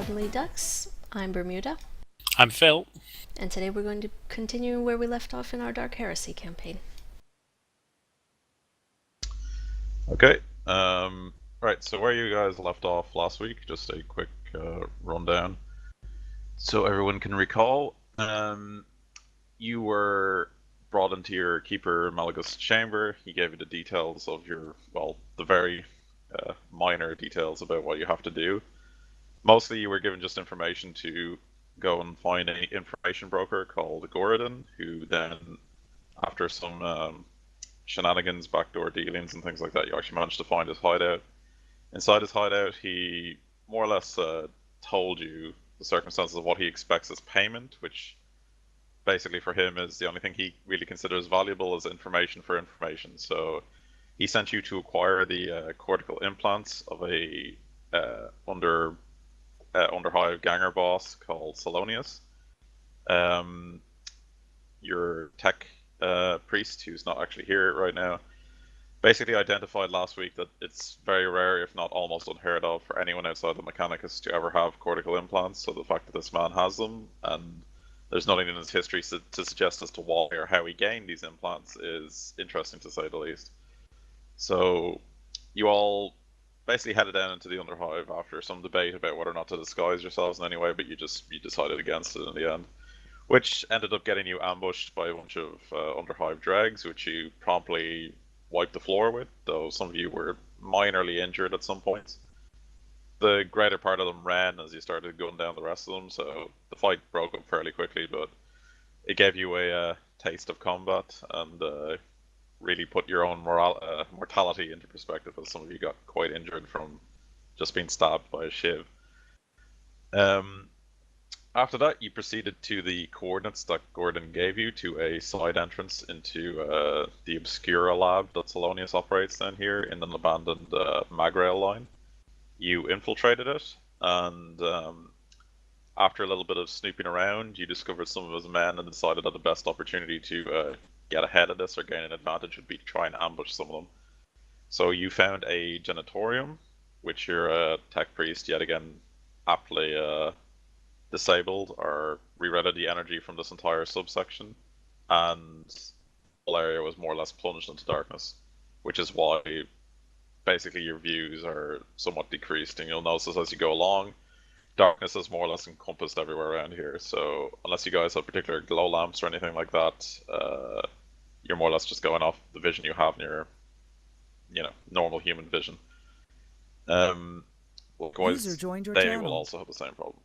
Suddenly Ducks. I'm Bermuda, I'm Phil. and today we're going to continue where we left off in our Dark Heresy campaign. Okay. Right, so where you guys left off last week, just a quick rundown. So everyone can recall, you were brought into your Keeper Malagus chamber. He gave you the details of the very minor details about what you have to do. Mostly you were given just information to go and find an information broker called Goradin, who then, after some shenanigans, backdoor dealings, and things like that, you actually managed to find his hideout. Inside his hideout, he more or less told you the circumstances of what he expects as payment, which basically for him is the only thing he really considers valuable is information for information. So he sent you to acquire the cortical implants of a underhive ganger boss called Selonius. Your tech priest, who's not actually here right now, basically identified last week that it's very rare, if not almost unheard of, for anyone outside the Mechanicus to ever have cortical implants. So the fact that this man has them, and there's nothing in his history to suggest as to why or how he gained these implants, is interesting to say the least. So you all basically headed down into the Underhive after some debate about whether or not to disguise yourselves in any way, but you decided against it in the end, which ended up getting you ambushed by a bunch of Underhive dregs, which you promptly wiped the floor with, though some of you were minorly injured at some points. The greater part of them ran as you started going down the rest of them, so the fight broke up fairly quickly, but it gave you a taste of combat and really put your own mortality into perspective, as some of you got quite injured from just being stabbed by a shiv. After that, you proceeded to the coordinates that Gordon gave you to a side entrance into the Obscura lab that Selonius operates down here in an abandoned magrail line. You infiltrated it, and after a little bit of snooping around, you discovered some of his men and decided that the best opportunity to get ahead of this or gain an advantage would be to try and ambush some of them. So you found a genitorium, which your tech priest yet again aptly disabled or rerouted the energy from this entire subsection, and the whole area was more or less plunged into darkness, which is why basically your views are somewhat decreased, and you'll notice as you go along, darkness is more or less encompassed everywhere around here. So unless you guys have particular glow lamps or anything like that, you're more or less just going off the vision you have in your, normal human vision. Likewise, User joined your they channel. will also have the same problem.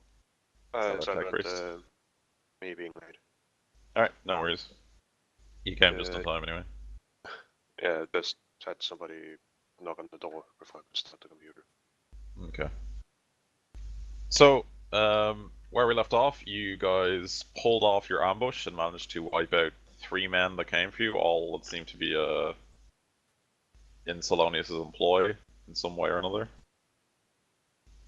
Sorry about me being late. Alright, no worries. You came just in time anyway. Yeah, just had somebody knock on the door before I could start the computer. Okay. So, where we left off, you guys pulled off your ambush and managed to wipe out 3 men that came for you, all that seemed to be in Selonius' employ in some way or another.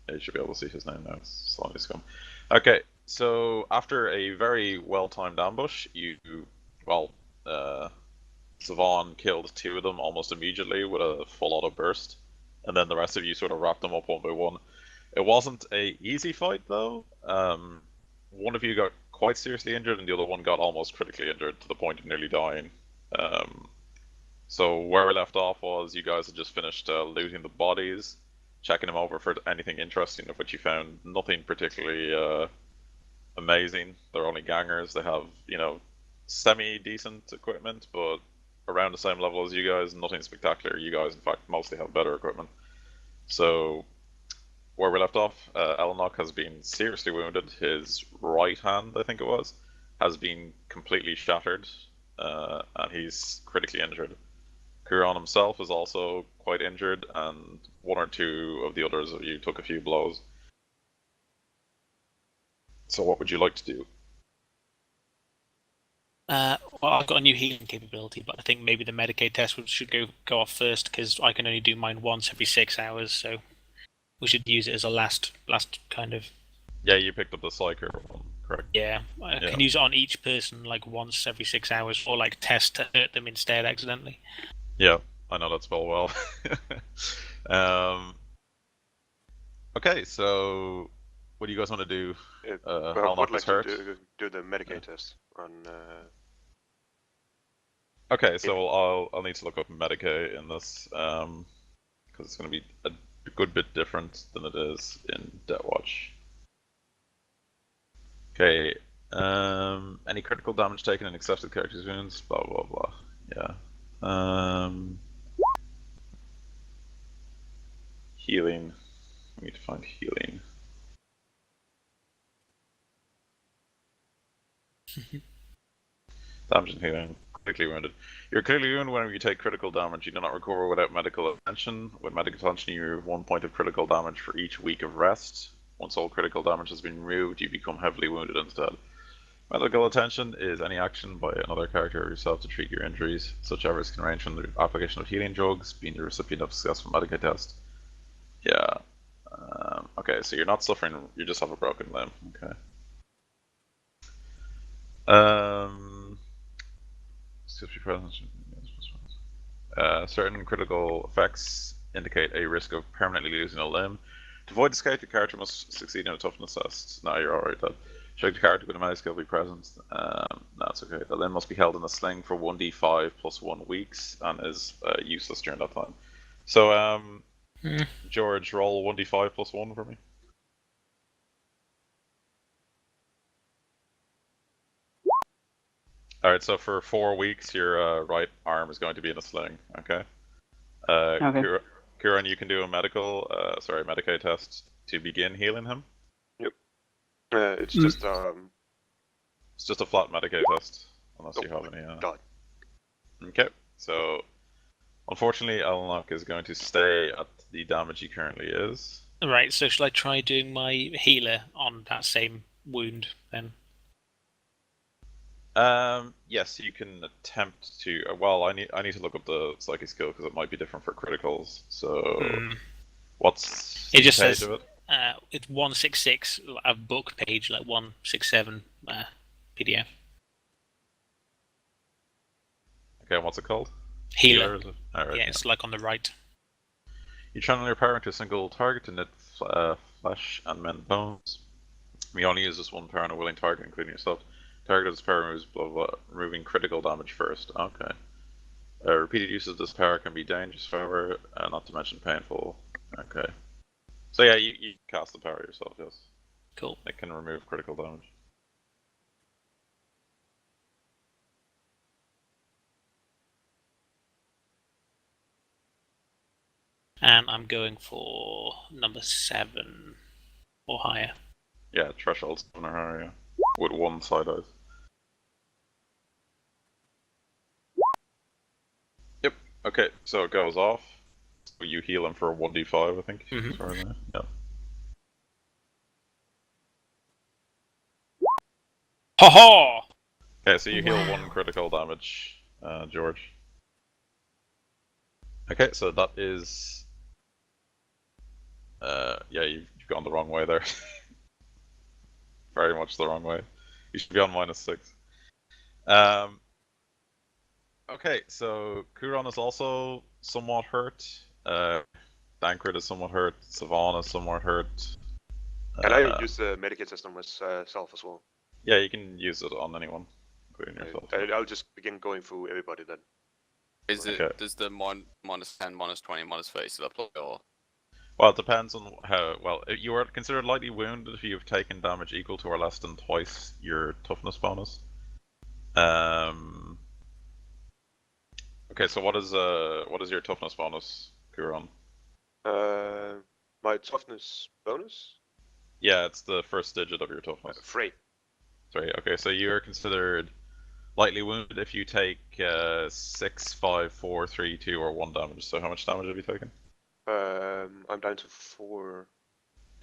Yeah, you should be able to see his name now, it's Selonius Scum. Okay, so after a very well-timed ambush, Savon killed 2 of them almost immediately with a full auto burst, and then the rest of you sort of wrapped them up one by one. It wasn't a easy fight though. One of you got quite seriously injured, and the other one got almost critically injured to the point of nearly dying. So where we left off was you guys had just finished looting the bodies, checking them over for anything interesting, of which you found nothing particularly amazing. They're only gangers. They have, semi-decent equipment, but around the same level as you guys, nothing spectacular. You guys, in fact, mostly have better equipment. So, where we left off, Elnok has been seriously wounded. His right hand, I think it was, has been completely shattered, and he's critically injured. Kuron himself is also quite injured, and 1 or 2 of the others of you took a few blows. So what would you like to do? Well, I've got a new healing capability, but I think maybe the Medicaid test should go off first, because I can only do mine once every 6 hours, so we should use it as a last kind of... Yeah, you picked up the Psyker one, correct? Yeah, I can use it on each person like once every 6 hours, or like test to hurt them instead accidentally. Yeah, I know that spell well. Okay, so What do you guys want to do? I Helnock would is like hurt. to do the Medicaid test on. Okay, so I'll need to look up Medicaid in this, because it's going to be a good bit different than it is in Death Watch. Okay, any critical damage taken in accepted characters' wounds, blah blah blah. Yeah. Healing. We need to find healing. Damage and healing. Critically wounded. You're critically wounded whenever you take critical damage. You do not recover without medical attention. With medical attention, you remove 1 point of critical damage for each week of rest. Once all critical damage has been removed, you become heavily wounded instead. Medical attention is any action by another character or yourself to treat your injuries. Such efforts can range from the application of healing drugs, being the recipient of a successful Medicaid test. Yeah. Okay, so you're not suffering, you just have a broken limb. Okay. Certain critical effects indicate a risk of permanently losing a limb. To avoid escape, the character must succeed in a toughness test. No, you're alright then. Should the character with a magic skill be present? No, it's okay. The limb must be held in a sling for 1d5 plus 1 weeks and is useless during that time. So, George, roll 1d5 plus 1 for me. Alright, so for 4 weeks, your right arm is going to be in a sling, okay? Okay. Kieran, you can do a Medicaid test to begin healing him. Yep. It's just It's just a flat Medicaid test, unless you have any. God. Okay, so unfortunately, Elnock is going to stay at the damage he currently is. Right, so shall I try doing my healer on that same wound then? Yes, you can attempt to. Well, I need to look up the psychic skill because it might be different for criticals. So, what's It just the page says of it? it's 166, a book page like 167 PDF. Okay, and what's it called? Healer. Is it? Alright, Yeah, it's like on the right. You channel your power into a single target to knit flesh and mend bones. You only use this one power on a willing target, including yourself. Target of this power removes blah blah, removing critical damage first. Okay. Repeated use of this power can be dangerous, however, not to mention painful. Okay. So yeah, you cast the power yourself, yes. Cool. It can remove critical damage. And I'm going for number 7 or higher. Yeah, threshold 7 or higher, yeah. With 1 side eyes. Yep, okay, so it goes off. So you heal him for 1d5, I think. Mhm. Sorry, yeah. Ha ha! Okay, so you heal Wow. 1 critical damage, George. Okay, so that is... yeah, you've gone the wrong way there. Very much the wrong way. You should be on -6. Okay, so Kuron is also somewhat hurt. Dankred is somewhat hurt. Savon is somewhat hurt. Can I use the Medicaid test on myself as well? Yeah, you can use it on anyone, including yourself. I'll just begin going through everybody then. Is it Okay. does the -10, -20, -30 still apply, or Well, it depends on how. Well, you are considered lightly wounded if you've taken damage equal to or less than twice your toughness bonus. Okay, so what is your toughness bonus, Kuron? My toughness bonus? Yeah, it's the first digit of your toughness. 3. Sorry. Okay, so you're considered lightly wounded if you take 6, 5, 4, 3, 2, or 1 damage. So how much damage have you taken? I'm down to 4.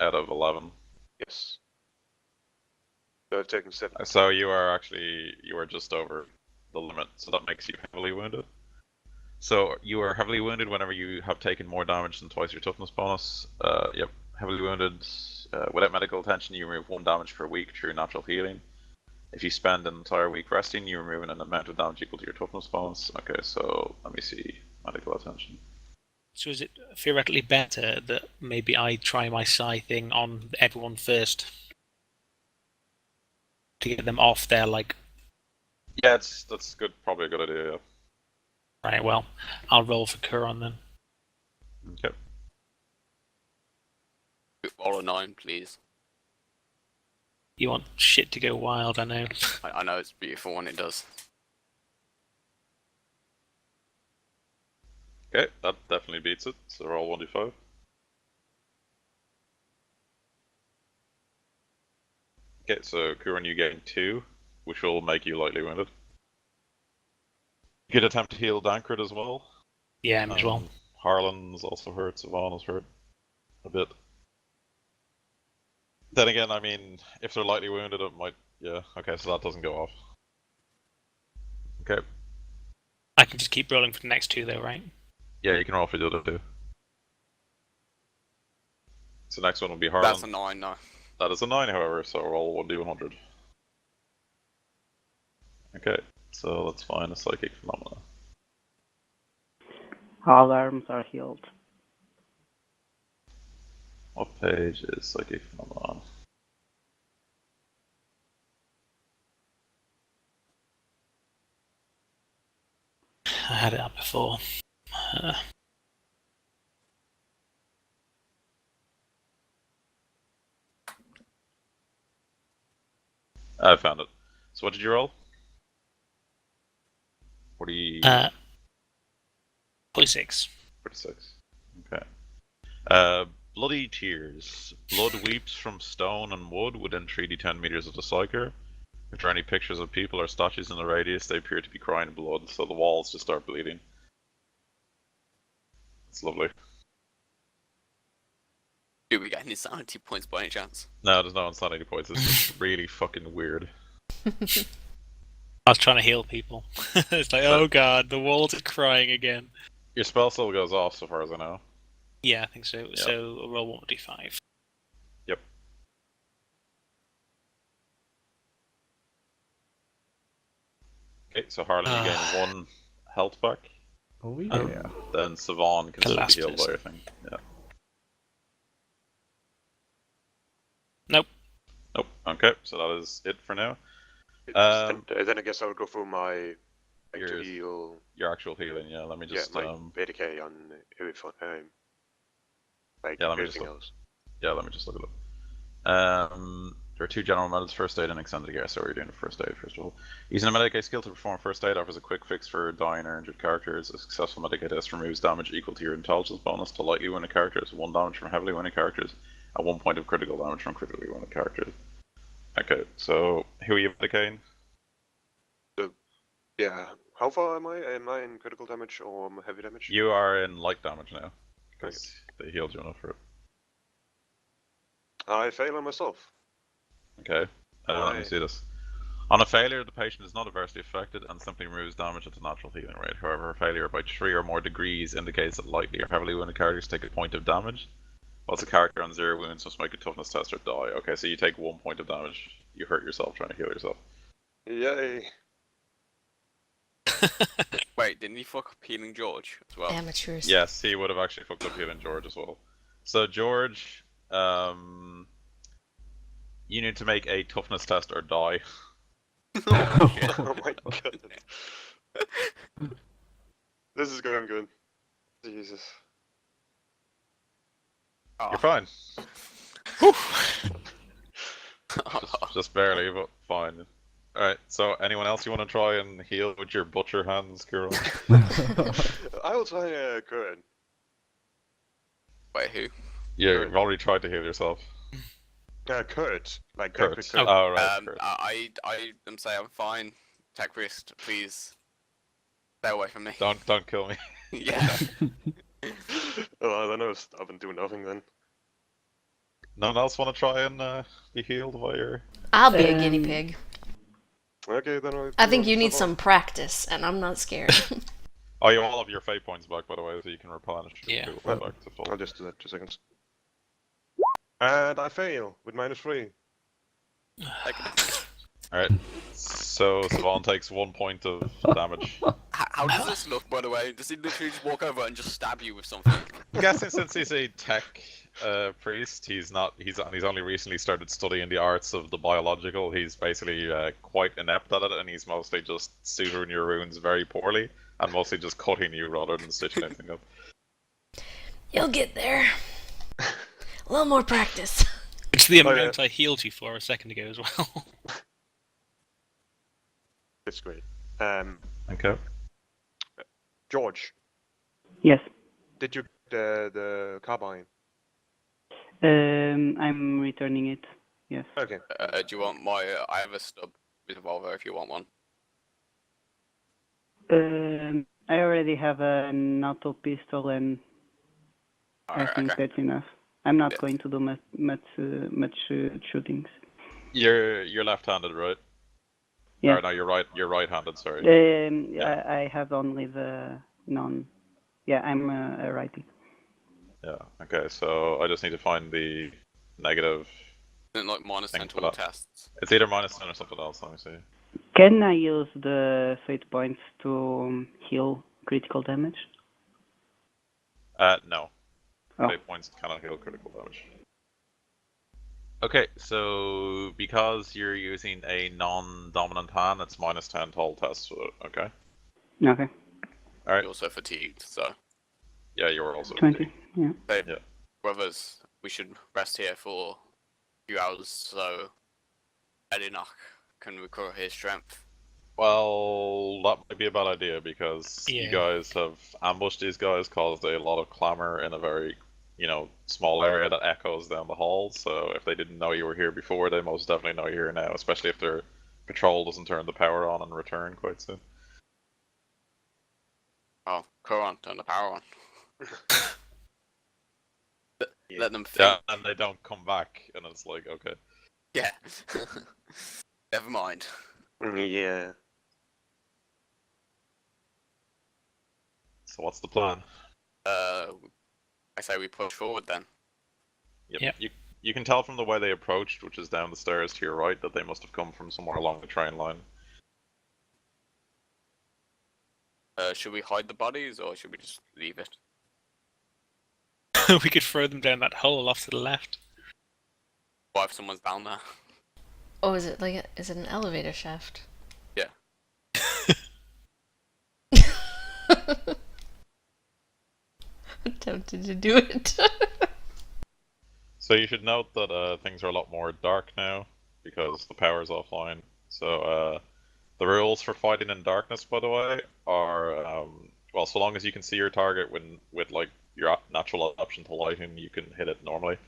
Out of 11. Yes. So I've taken 7. So you are just over the limit. So that makes you heavily wounded. So you are heavily wounded whenever you have taken more damage than twice your toughness bonus. Yep, heavily wounded. Without medical attention, you remove 1 damage per week through natural healing. If you spend an entire week resting, you remove an amount of damage equal to your toughness bonus. Okay, so let me see. Medical attention. So is it theoretically better that maybe I try my psi thing on everyone first to get them off their like? Yeah, that's good. Probably a good idea. Yeah. Right. Well, I'll roll for Kuron then. Okay. Roll a 9, please. You want shit to go wild, I know. I know it's beautiful when it does. Okay, that definitely beats it. So roll 1d5. Okay, so Kuran, you gain 2, which will make you lightly wounded. You could attempt to heal Dankred as well. Yeah, as well. Harlan's also hurt, Savon is hurt a bit. Then again, I mean, if they're lightly wounded, it might... Yeah, okay, so that doesn't go off. Okay. I can just keep rolling for the next 2 though, right? Yeah, you can roll for the other 2. So next one will be Harlan. That's a 9, no. That is a 9, however, so roll 1d100. Okay, so let's find a psychic phenomena. All arms are healed. What page is psychic phenomenon? I had it up before. I found it. So what did you roll? 40... 46. 46. Okay. Bloody tears. Blood weeps from stone and wood within 3d10 meters of the psyker. If there are any pictures of people or statues in the radius, they appear to be crying blood, so the walls just start bleeding. It's lovely. Do we get any sanity points by any chance? No, there's no insanity points. It's just really fucking weird. I was trying to heal people. It's like, oh god, the walls are crying again. Your spell still goes off, so far as I know. Yeah, I think so. Yep. So I'll roll 1d5. Yep. Okay, so Harlan, you gain 1 health back. Oh yeah. Then Savon can still be last healed by person. your thing. Yeah. Nope. Nope. Okay, so that is it for now. Then I guess I would go for my to Yours. heal. Your actual healing, yeah. Let me just Yeah, my 80k on everything. Like Yeah, let me just everything look. else. Yeah, let me just look it up. There are 2 general methods, first aid and extended care. So we're doing first aid first of all. Using a Medicaid skill to perform first aid offers a quick fix for dying or injured characters. A successful Medicaid test removes damage equal to your intelligence bonus to lightly wounded characters, 1 damage from heavily wounded characters, and 1 point of critical damage from critically wounded characters. Okay, so who are you medicating? Yeah. How far am I? Am I in critical damage or heavy damage? You are in light damage now, because they healed you enough for it. I fail on myself. Okay, let me see this. On a failure, the patient is not adversely affected and simply removes damage at the natural healing rate. However, a failure by 3 or more degrees indicates that lightly or heavily wounded characters take a point of damage. Whilst a character on 0 wounds must make a toughness test or die. Okay, so you take 1 point of damage. You hurt yourself trying to heal yourself. Yay. Wait, didn't he fuck up healing George as well? Amateurs. Yes, he would have actually fucked up healing George as well. So George, you need to make a toughness test or die. Oh my goodness. This is going good. Jesus. You're fine. just barely, but fine. Alright, so anyone else you want to try and heal with your butcher hands, Kiro? I will try Goradin. Wait, who? You've already tried to heal yourself. Kurt. Like Kurt. Kurt. Oh, right. Kurt. I am saying I'm fine. Tech wrist, please. Stay away from me. Don't kill me. Yeah. Oh, I know I've been doing nothing then. No one else want to try and be healed while you're... I'll be a guinea pig. Okay, then I think you need some practice, and I'm not scared. Oh, you all have your fate points back, by the way, so you can replenish your Yeah. fate back to full. I'll just do that 2 seconds. And I fail with -3. Alright, so Savon takes 1 point of damage. How does this look, by the way? Does he literally just walk over and just stab you with something? I'm guessing since he's a tech priest, he's only recently started studying the arts of the biological. He's basically quite inept at it, and he's mostly just suturing your wounds very poorly, and mostly just cutting you rather than stitching anything up. You'll get there. A little more practice. It's the Oh, yeah. amount I healed you for a second ago as well. It's great. Okay. George, Yes. did you get the carbine? I'm returning it. Yes. Okay. Do you want my? I have a stub revolver if you want one. I already have an auto pistol, and I Alright, think okay. that's enough. I'm not Yeah. going to do much shootings. You're left-handed, right? Yeah. Or no, you're right. You're right-handed. Sorry. Yeah. I have only the non. Yeah, I'm a righty. Yeah. Okay. So I just need to find the negative. Isn't it like minus Think 10 to for all that. tests? It's either -10 or something else. Let me see. Can I use the fate points to heal critical damage? No. Oh. Fate points cannot heal critical damage. Okay, so because you're using a non-dominant hand, it's -10 to all tests. Okay. Okay. All right. You're also fatigued, so Yeah, you were also 20. Yeah. brothers, we should rest here for a few hours so Edinach can recover his strength. Well, that might be a bad idea because Yeah. you guys have ambushed these guys, caused a lot of clamor in a very, small area that echoes down the hall. So if they didn't know you were here before, they most definitely know you're here now, especially if their patrol doesn't turn the power on and return quite soon. Oh, Coron, turn the power on. Let them think. Yeah, and they don't come back, and it's like, okay. Yeah. Never mind. Yeah. So what's the plan? I say we push forward then. Yep. You can tell from the way they approached, which is down the stairs to your right, that they must have come from somewhere along the train line. Should we hide the bodies or should we just leave it? We could throw them down that hole off to the left. What if someone's down there? Oh, is it an elevator shaft? Yeah. I'm tempted to do it. So you should note that things are a lot more dark now because the power's offline. So the rules for fighting in darkness, by the way, are well, so long as you can see your target with like your natural option to lighting, you can hit it normally.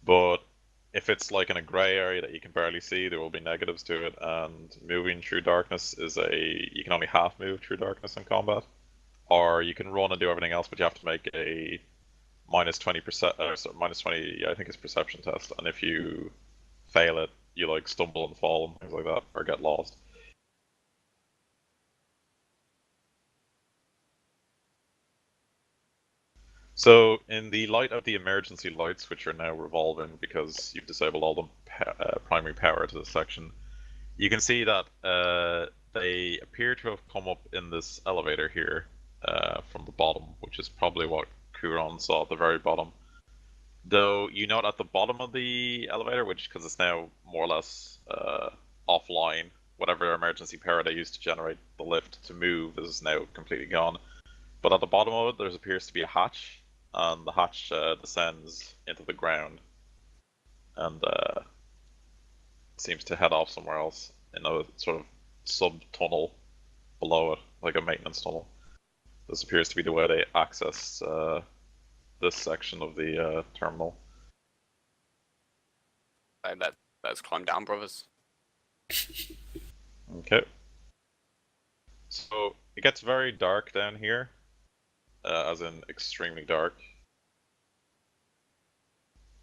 But if it's like in a grey area that you can barely see, there will be negatives to it. And moving through darkness is you can only half move through darkness in combat, or you can run and do everything else, but you have to make a -20, I think it's perception test, and if you fail it, you like stumble and fall and things like that, or get lost. So, in the light of the emergency lights, which are now revolving because you've disabled all the primary power to this section, you can see that they appear to have come up in this elevator here from the bottom, which is probably what Kuron saw at the very bottom. Though you note at the bottom of the elevator, which because it's now more or less offline, whatever emergency power they used to generate the lift to move is now completely gone. But at the bottom of it, there appears to be a hatch, and the hatch descends into the ground, and seems to head off somewhere else in a sort of sub-tunnel below it, like a maintenance tunnel. This appears to be the way they access this section of the terminal. Let's climb down, brothers. Okay. So it gets very dark down here, as in extremely dark.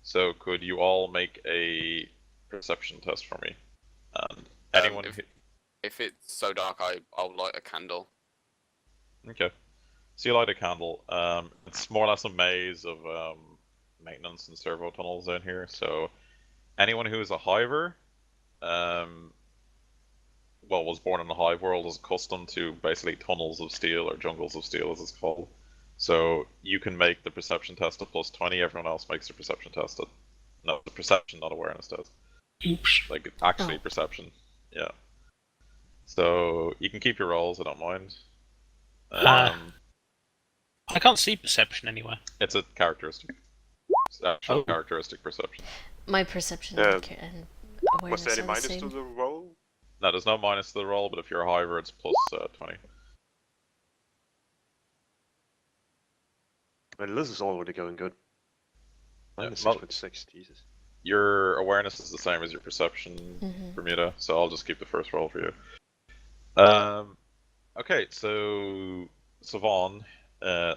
So could you all make a perception test for me? And anyone If it's so dark, I'll light a candle. Okay. So you light a candle. It's more or less a maze of maintenance and servo tunnels down here. So anyone who is a hiver was born in the hive world, is accustomed to basically tunnels of steel, or jungles of steel as it's called. So you can make the perception test at +20, everyone else makes the perception test at... No, the perception, not awareness test. Oops. Like, actually Oh. perception. Yeah. So you can keep your rolls, I don't mind. I can't see perception anywhere. It's a characteristic. It's actual Oh. characteristic perception. My perception Yeah. and Was awareness there any are the minus same. to the roll? No, there's no minus to the roll, but if you're a hiver, it's +20. Well, this is already going good. Minus well- 6.6, Jesus. Your awareness is the same as your perception, Mhm. Bermuda, so I'll just keep the first roll for you. Okay, so Savon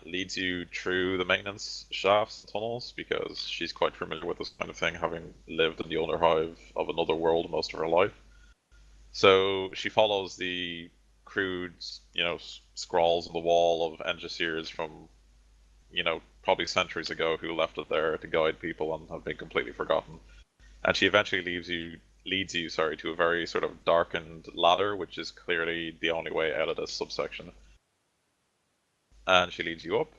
leads you through the maintenance shafts and tunnels because she's quite familiar with this kind of thing, having lived in the underhive of another world most of her life. So she follows the crude, scrawls on the wall of Engisirs from, probably centuries ago, who left it there to guide people and have been completely forgotten. And she eventually leads you, to a very sort of darkened ladder, which is clearly the only way out of this subsection. And she leads you up.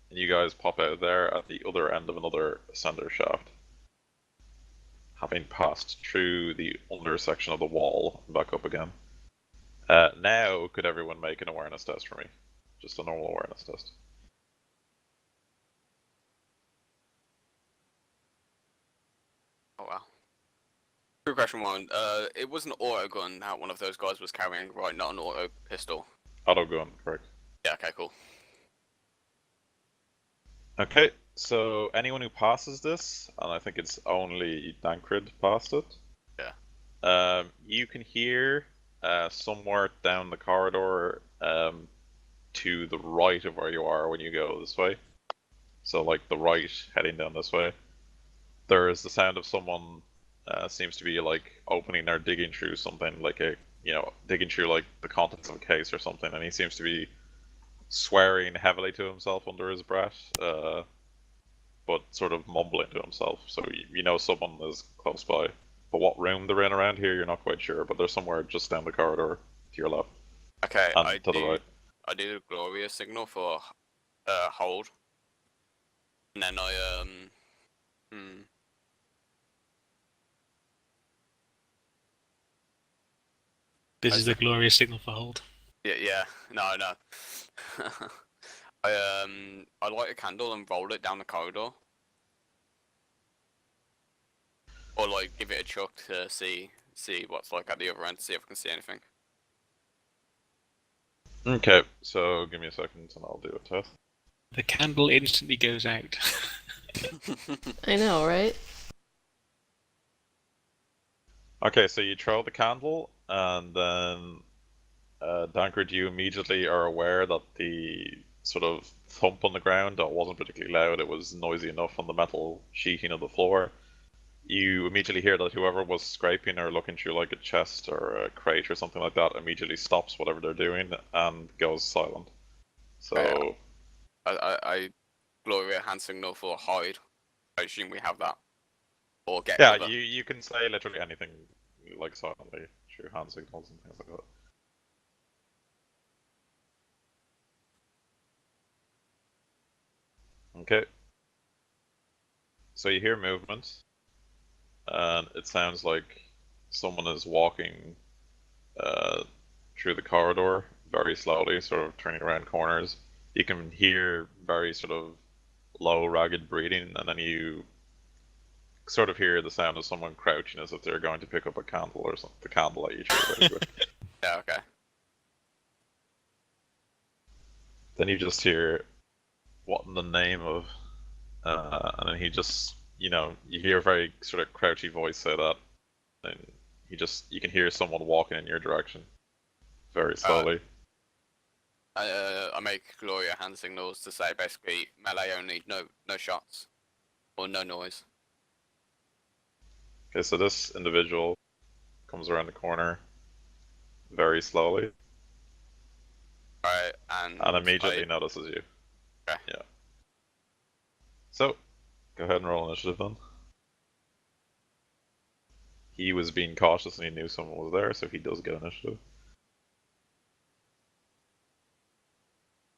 And you guys pop out there at the other end of another ascender shaft, having passed through the under section of the wall and back up again. Now, could everyone make an awareness test for me? Just a normal awareness test. Oh wow. Quick question one. It was an auto gun that one of those guys was carrying, right? Not an auto pistol. Auto gun, correct. Yeah. Okay. Cool. Okay, so anyone who passes this, and I think it's only Dankrid passed it. Yeah. You can hear somewhere down the corridor to the right of where you are when you go this way. So like the right heading down this way. There is the sound of someone seems to be like opening or digging through something, like digging through like the contents of a case or something, and he seems to be swearing heavily to himself under his breath, but sort of mumbling to himself. So you know someone is close by. But what room they're in around here, you're not quite sure. But they're somewhere just down the corridor to your left Okay. and to the right. I do the Gloria signal for hold, and then This is the glorious signal for hold. Yeah. No. I light a candle and roll it down the corridor, or like give it a chuck to see what's like at the other end, to see if I can see anything. Okay, so give me a second and I'll do a test. The candle instantly goes out. I know, right? Okay, so you throw the candle, and then Dankard, you immediately are aware that the sort of thump on the ground, that wasn't particularly loud, it was noisy enough on the metal sheeting of the floor. You immediately hear that whoever was scraping or looking through like a chest or a crate or something like that immediately stops whatever they're doing and goes silent. So I Gloria hand signal for hide. I assume we have that. Or get yeah, cover. you can say literally anything like silently through hand signals and things like that. Okay. So you hear movement, and it sounds like someone is walking through the corridor very slowly, sort of turning around corners. You can hear very sort of low, ragged breathing, and then you sort of hear the sound of someone crouching as if they're going to pick up a candle or something. The candle that you threw, basically. Yeah, okay. Then you just hear, what in the name of, and then he just, you hear a very sort of crouchy voice say that, and you can hear someone walking in your direction, very slowly. I make Gloria hand signals to say basically melee only, no shots, or no noise. Okay, so this individual comes around the corner very slowly, Right, and immediately notices you. Okay. Yeah. So, go ahead and roll initiative then. he was being cautious and he knew someone was there, so he does get initiative.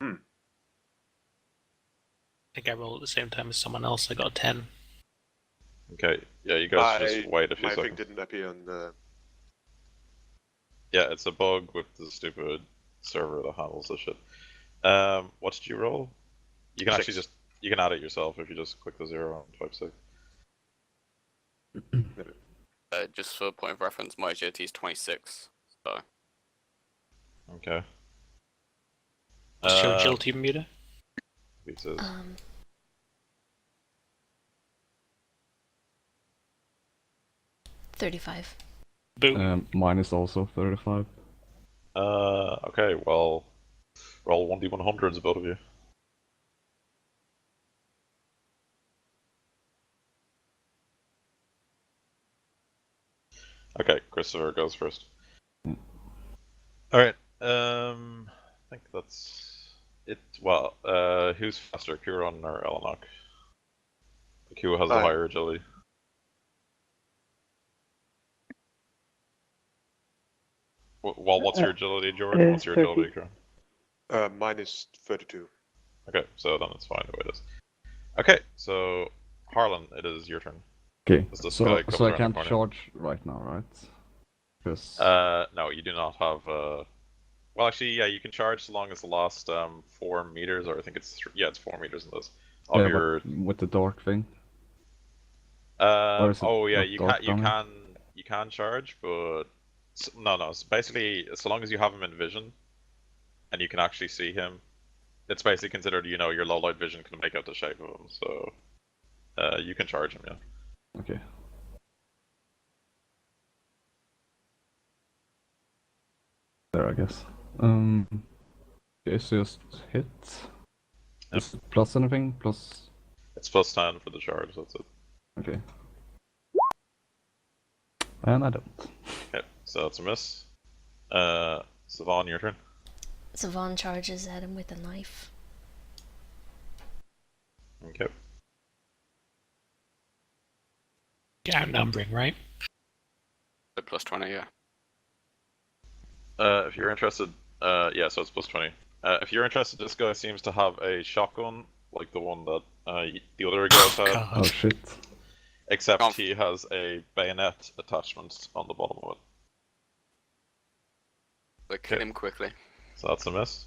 I think I rolled at the same time as someone else. I got a 10. Okay, yeah, you guys should just wait a few My thing seconds. didn't appear on the. Yeah, it's a bug with the stupid server that handles this shit. What did you roll? You can actually 6. you can add it yourself if you just click the 0 and type 6. Just for point of reference, my agility is 26. So Okay. What's your agility, Bermuda? It says 35. Boom. Mine is also 35. okay, well, roll 1d100s, both of you. Okay, Christopher goes first. Mm. Alright, I think that's it. Well, who's faster, Kuron or Elenok? Who has the higher agility? Well, what's your agility, Jordan? What's your 30. agility, Kuron? Mine is 32. Okay, so then it's fine the way it is. Okay, so Harlan, it is your turn. Okay, Does this so guy come I around the can't corner? charge right now, right? Because No, you do not have. Well, actually, yeah, you can charge so long as the last 4 meters, or I think it's it's 4 meters in this of yeah, your. but with the dark thing. Or is it Oh yeah, not dark down here? you can charge, but no. It's basically so long as you have him in vision, and you can actually see him, it's basically considered your low light vision can make out the shape of him, so you can charge him, yeah. Okay. There, I guess. Okay, so just hit. Yep. Is it plus anything? Plus. It's plus 10 for the charge. That's it. Okay. And I don't. Okay, so that's a miss. Savon, your turn. Savon charges at him with a knife. Okay. Yeah, outnumbering, right? the plus 20, yeah. If you're interested, yeah, so it's plus 20. If you're interested, this guy seems to have a shotgun, like the one that the other guys had, God. Oh shit. except Oh. he has a bayonet attachment on the bottom of it. So kill him quickly. So that's a miss.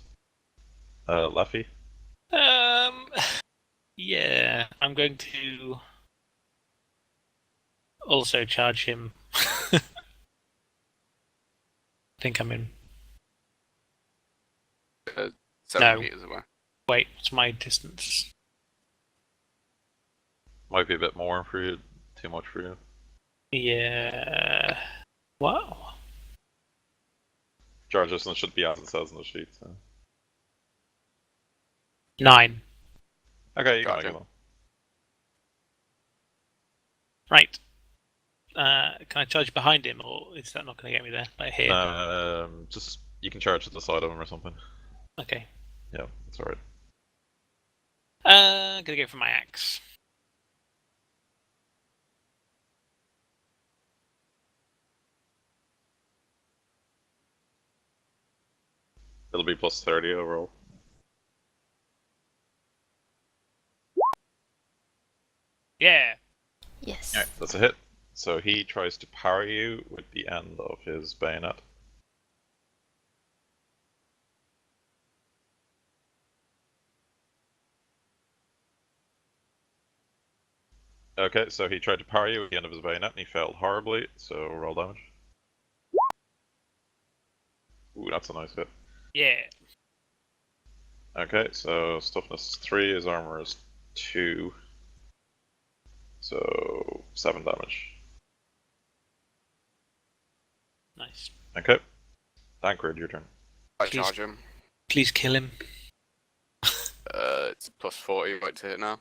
Leffy? Yeah, I'm going to also charge him. I think I'm in. 7 No. meters away. Wait, what's my distance? Might be a bit more for you, too much for you. Yeah. Wow. Charge distance should be as it says in the sheet. So. 9. Okay, you can Gotcha. make it. Right. Can I charge behind him, or is that not going to get me there? Like here? Just you can charge to the side of him or something. Okay. Yeah, that's alright. Gonna go for my axe. It'll be plus 30 overall. Yeah. Yes. Alright, that's a hit. So he tries to parry you with the end of his bayonet. Okay, so he tried to parry you with the end of his bayonet and he failed horribly, so roll damage. Ooh, that's a nice hit. Yeah. Okay, so toughness is 3, his armor is 2. So 7 damage. Nice. Okay. Tancred, your turn. I Please. charge him. Please kill him. It's plus 40 right to hit now.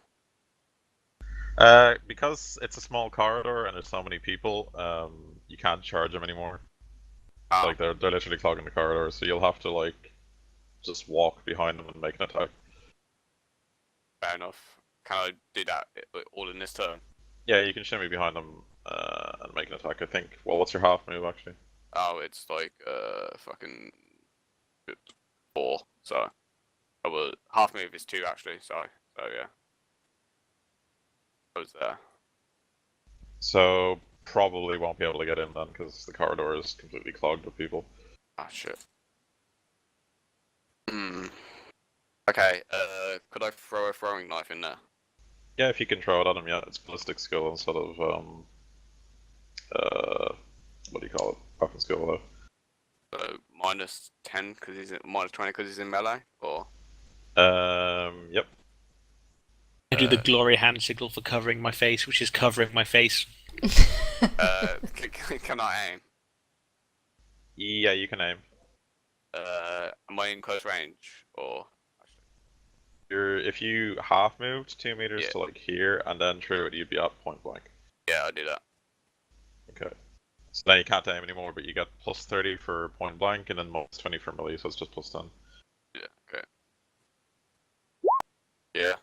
Because it's a small corridor and there's so many people, you can't charge them anymore. Oh, Like they're literally clogging the corridor, so you'll have to like just walk behind them and make an attack. fair enough. Can I do that all in this turn? Yeah, you can shimmy behind them and make an attack, I think. Well, what's your half move, actually? Oh, it's like fucking 4. So, oh, well, half move is 2 actually. Sorry. So yeah, I was there. So, probably won't be able to get in then, because the corridor is completely clogged with people. Ah shit. Hmm. Okay. Could I throw a throwing knife in there? Yeah, if you can throw it at him, yeah, it's ballistic skill instead of, what do you call it? Weapon skill, though. So -10 because he's -20 because he's in melee, or Yep. I do the glory hand signal for covering my face, which is covering my face. can I aim? Yeah, you can aim. Am I in close range or? If you half moved 2 meters Yeah. to like here and then threw it, you'd be at point blank. Yeah, I'll do that. Okay. So then you can't aim anymore, but you get plus 30 for point blank and then minus 20 for melee, so it's just plus 10. Yeah. Okay. Yeah.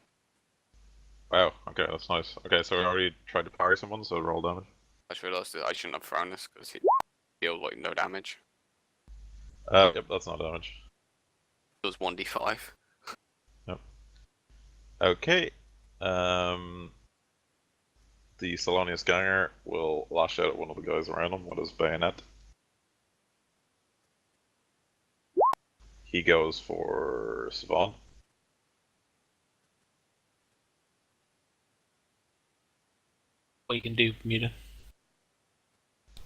Wow, okay, that's nice. Okay, so we already tried to parry someone, so roll damage. I just realised that I shouldn't have thrown this because he dealt like no damage. Yep, that's not damage. It was 1d5. Okay. The Selonius ganger will lash out at one of the guys around him with his bayonet. He goes for Savon. What you can do, Muta.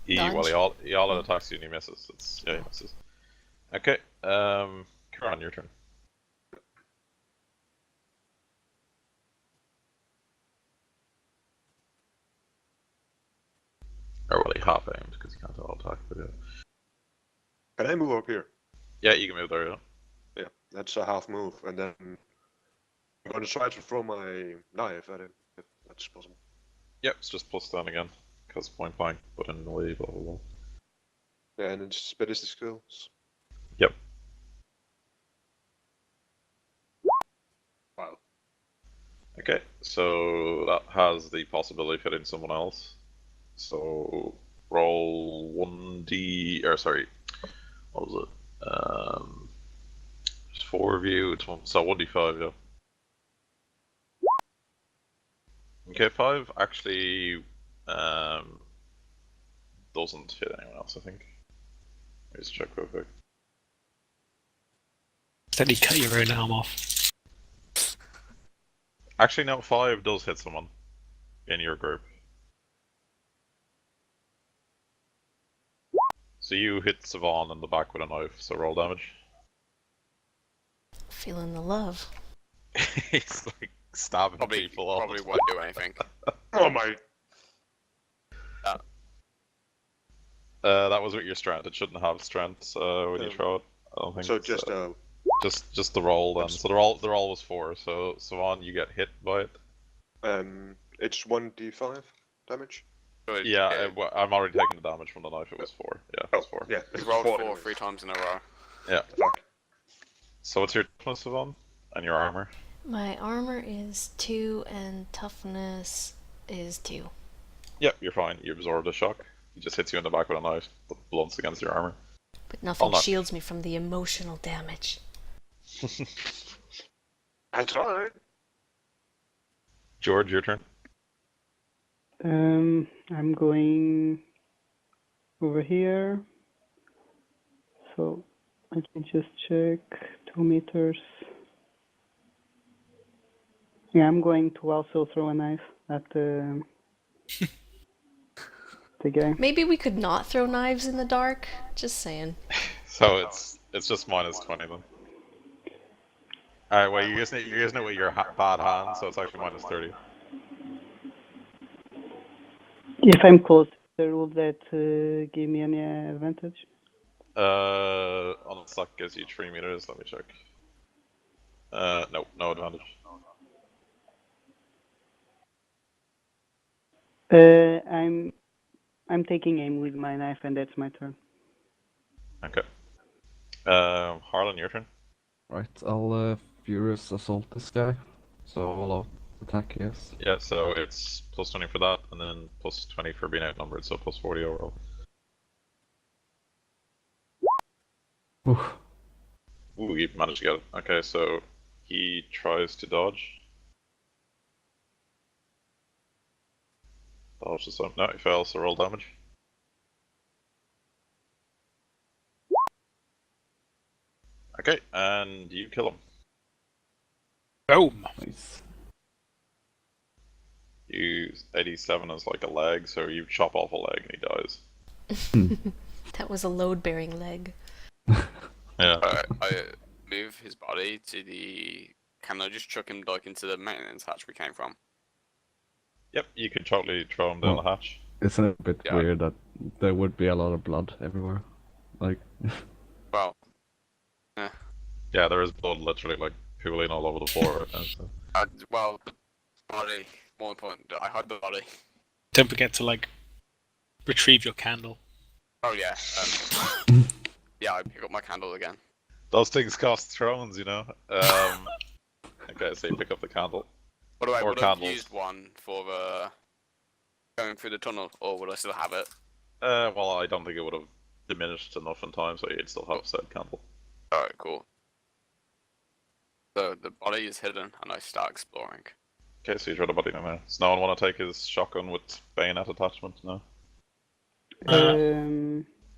Well, he all attacks you and he misses. Yeah, he misses. Okay, Karan, your turn. Or well, he half aimed because he can't all attack, but yeah. Can I move up here? Yeah, you can move there, yeah. Yeah, that's a half move, and then I'm gonna try to throw my knife at him, if that's possible. Yep, it's just plus 10 again, because point blank, but in melee, blah blah blah. Yeah, and it's ballistic skills. Yep. Wow. Okay, so that has the possibility of hitting someone else. So roll 1d, or sorry, what was it? There's 4 of you, so 1d5, yeah. Okay, 5 actually doesn't hit anyone else, I think. Let's check real quick. Instead, you cut your own arm off. Actually, no, 5 does hit someone in your group. So you hit Savon in the back with a knife, so roll damage. Feeling the love. He's like stabbing people all Probably the won't do anything. Oh my! That was with your strength. It shouldn't have strength when you throw it. I don't think. So just just the roll then. So the roll was 4. So Savon, you get hit by it. it's 1d5 damage. Good, Yeah, I'm already taking the damage from the knife. It was 4. Yeah, it was 4. Yeah, He it's rolled 4 anyway. 3 times in a row. Yeah. Fuck. So what's your toughness, Savon, and your armor? My armor is 2 and toughness is 2. Yep, you're fine. You absorb the shock. He just hits you in the back with a knife. The blunts against your armor. But nothing not- shields me from the emotional damage. I tried. George, your turn. I'm going over here. So I can just check 2 meters. Yeah, I'm going to also throw a knife at the guy. Maybe we could not throw knives in the dark. Just saying. So it's just minus 20 then. Alright, well you're using it with your bad hand, so it's actually minus 30. If I'm closer, will that give me any advantage? Unstuck gives you 3 meters, let me check. No, no advantage. I'm taking aim with my knife, and that's my turn. Okay. Harlan, your turn. Right, I'll Furious Assault this guy. So, Attack, yes. Yeah, so it's plus 20 for that, and then plus 20 for being outnumbered, so plus 40 overall. Oof. Ooh, he managed to get it. Okay, so he tries to dodge. Dodge the sun. No, he fails, so roll damage. Okay, and you kill him. Boom! Nice. You 87 is like a leg, so you chop off a leg and he dies. That was a load-bearing leg. Yeah. I move his body to the. Can I just chuck him like into the maintenance hatch we came from? Yep, you could totally throw him down Well- the hatch. Isn't it a bit Yeah. weird that there would be a lot of blood everywhere? Like, Well, Yeah, there is blood literally like pooling all over the floor right now. So. well, the body. More important, I hide the body. Don't forget to like retrieve your candle. Oh yeah. Yeah, I pick up my candle again. Those things cost thrones, you know. Okay, so you pick up the candle. By the way, Or would I have candles. used one for going through the tunnel, or would I still have it? Well, I don't think it would have diminished enough in time, so you'd still have said candle. Alright, cool. So the body is hidden, and I start exploring. Okay, so you throw the body in there. Does no one want to take his shotgun with bayonet attachment? No.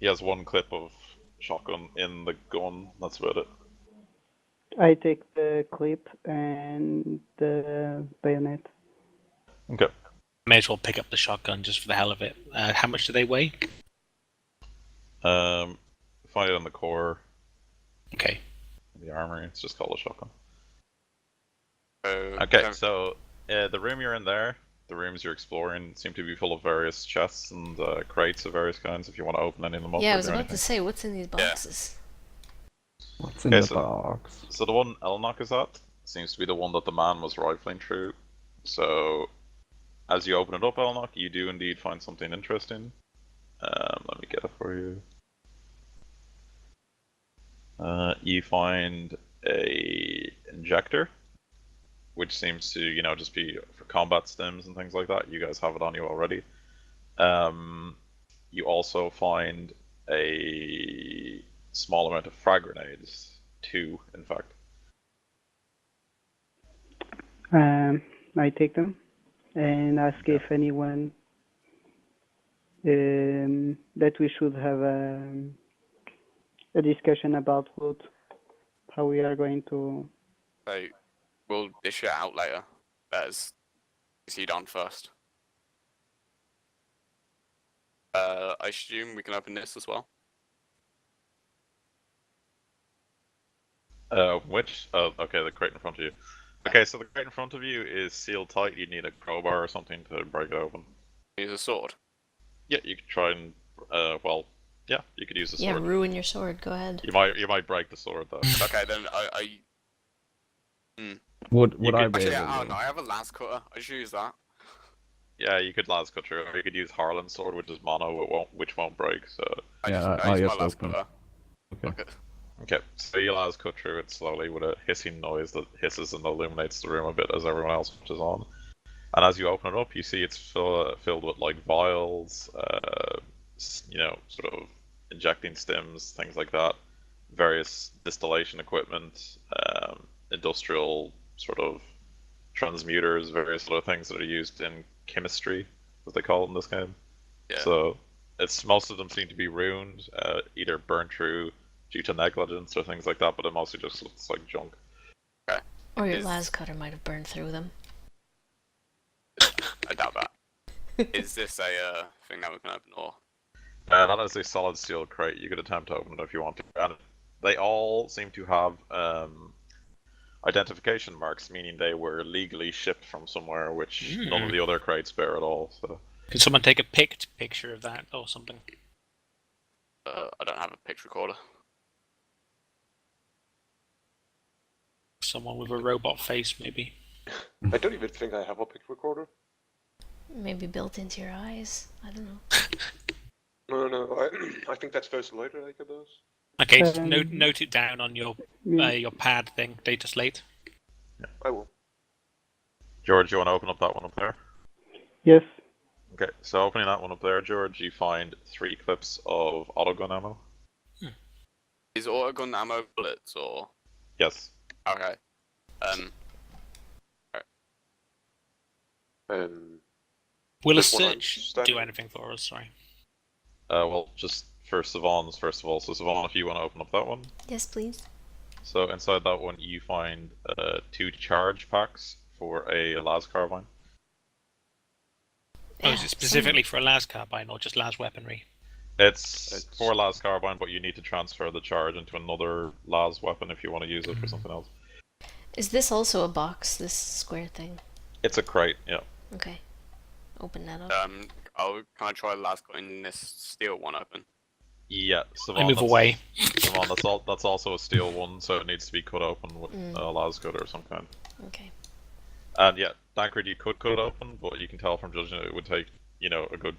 He has one clip of shotgun in the gun. That's about it. I take the clip and the bayonet. Okay. May as well pick up the shotgun just for the hell of it. How much do they weigh? Find it in the core, Okay. the armory. It's just called a shotgun. So, Okay, so the room you're in there, the rooms you're exploring, seem to be full of various chests and crates of various kinds. If you want to open any of them up, Yeah, I or was do about anything. to say, what's in these boxes? what's in Okay, the so- box? So the one Elnock is at seems to be the one that the man was rifling through. So as you open it up, Elnock, you do indeed find something interesting. Let me get it for you. You find a injector, which seems to, just be for combat stims and things like that. You guys have it on you already. You also find a small amount of frag grenades, 2 in fact. I take them and ask if anyone that we should have a discussion about loot, how we are going to. so we'll dish it out later. Let's proceed on first. I assume we can open this as well. Which? Oh, okay, the crate in front of you. Okay, so the crate in front of you is sealed tight. You need a crowbar or something to break it open. Use a sword. Yeah, you could try and, yeah, you could use the Yeah, sword. ruin your sword. Go ahead. You might break the sword though. Okay, then Would You I could- be actually, able I don't to? know. I have a lance cutter. I should use that. Yeah, you could lance cut through, or you could use Harlan's sword, which is mono, which won't break. So Yeah, I use I my just lance open it. cutter. Okay. Okay. okay, so you lance cut through it slowly with a hissing noise that hisses and illuminates the room a bit as everyone else switches on. And as you open it up, you see it's filled with like vials, sort of injecting stims, things like that, various distillation equipment, industrial sort of transmuters, various other things that are used in chemistry, as they call it in this game. Yeah. So most of them seem to be ruined, either burnt through due to negligence or things like that, but it mostly just looks like junk. Or your Is- las cutter might have burned through them. I doubt that. Is this a thing that we can open or? That is a solid steel crate. You could attempt to open it if you want to. And they all seem to have identification marks, meaning they were legally shipped from somewhere, which none of the other crates bear at all. So Can someone take a picture of that or something? I don't have a picture recorder. Someone with a robot face, maybe. I don't even think I have a pic recorder. Maybe built into your eyes. I don't know. No, I think that's first later I get those. Okay, just Um, note it down on your Yeah. your pad thing, data slate. I will. George, you want to open up that one up there? Yes. Okay, so opening that one up there, George, you find 3 clips of autogun ammo. Is autogun ammo bullets or? Yes. Okay. Will a This one I'm search do standing. anything for us? Sorry. Well, just for Savon's first of all. So Savon, if you want to open up that one. Yes, please. So inside that one, you find 2 charge packs for a las carbine. Oh, is it specifically for a las carbine or just las weaponry? It's for las carbine, but you need to transfer the charge into another las weapon if you want to use it for something else. Is this also a box, this square thing? It's a crate, yeah. Okay. Open that up. Can I try last cutting this steel one open? Yeah, Savon, I move away. Savon, that's also a steel one, so it needs to be cut open with a las cutter of some kind. Okay. And yeah, Dankard, you could cut it open, but you can tell from judging it would take, a good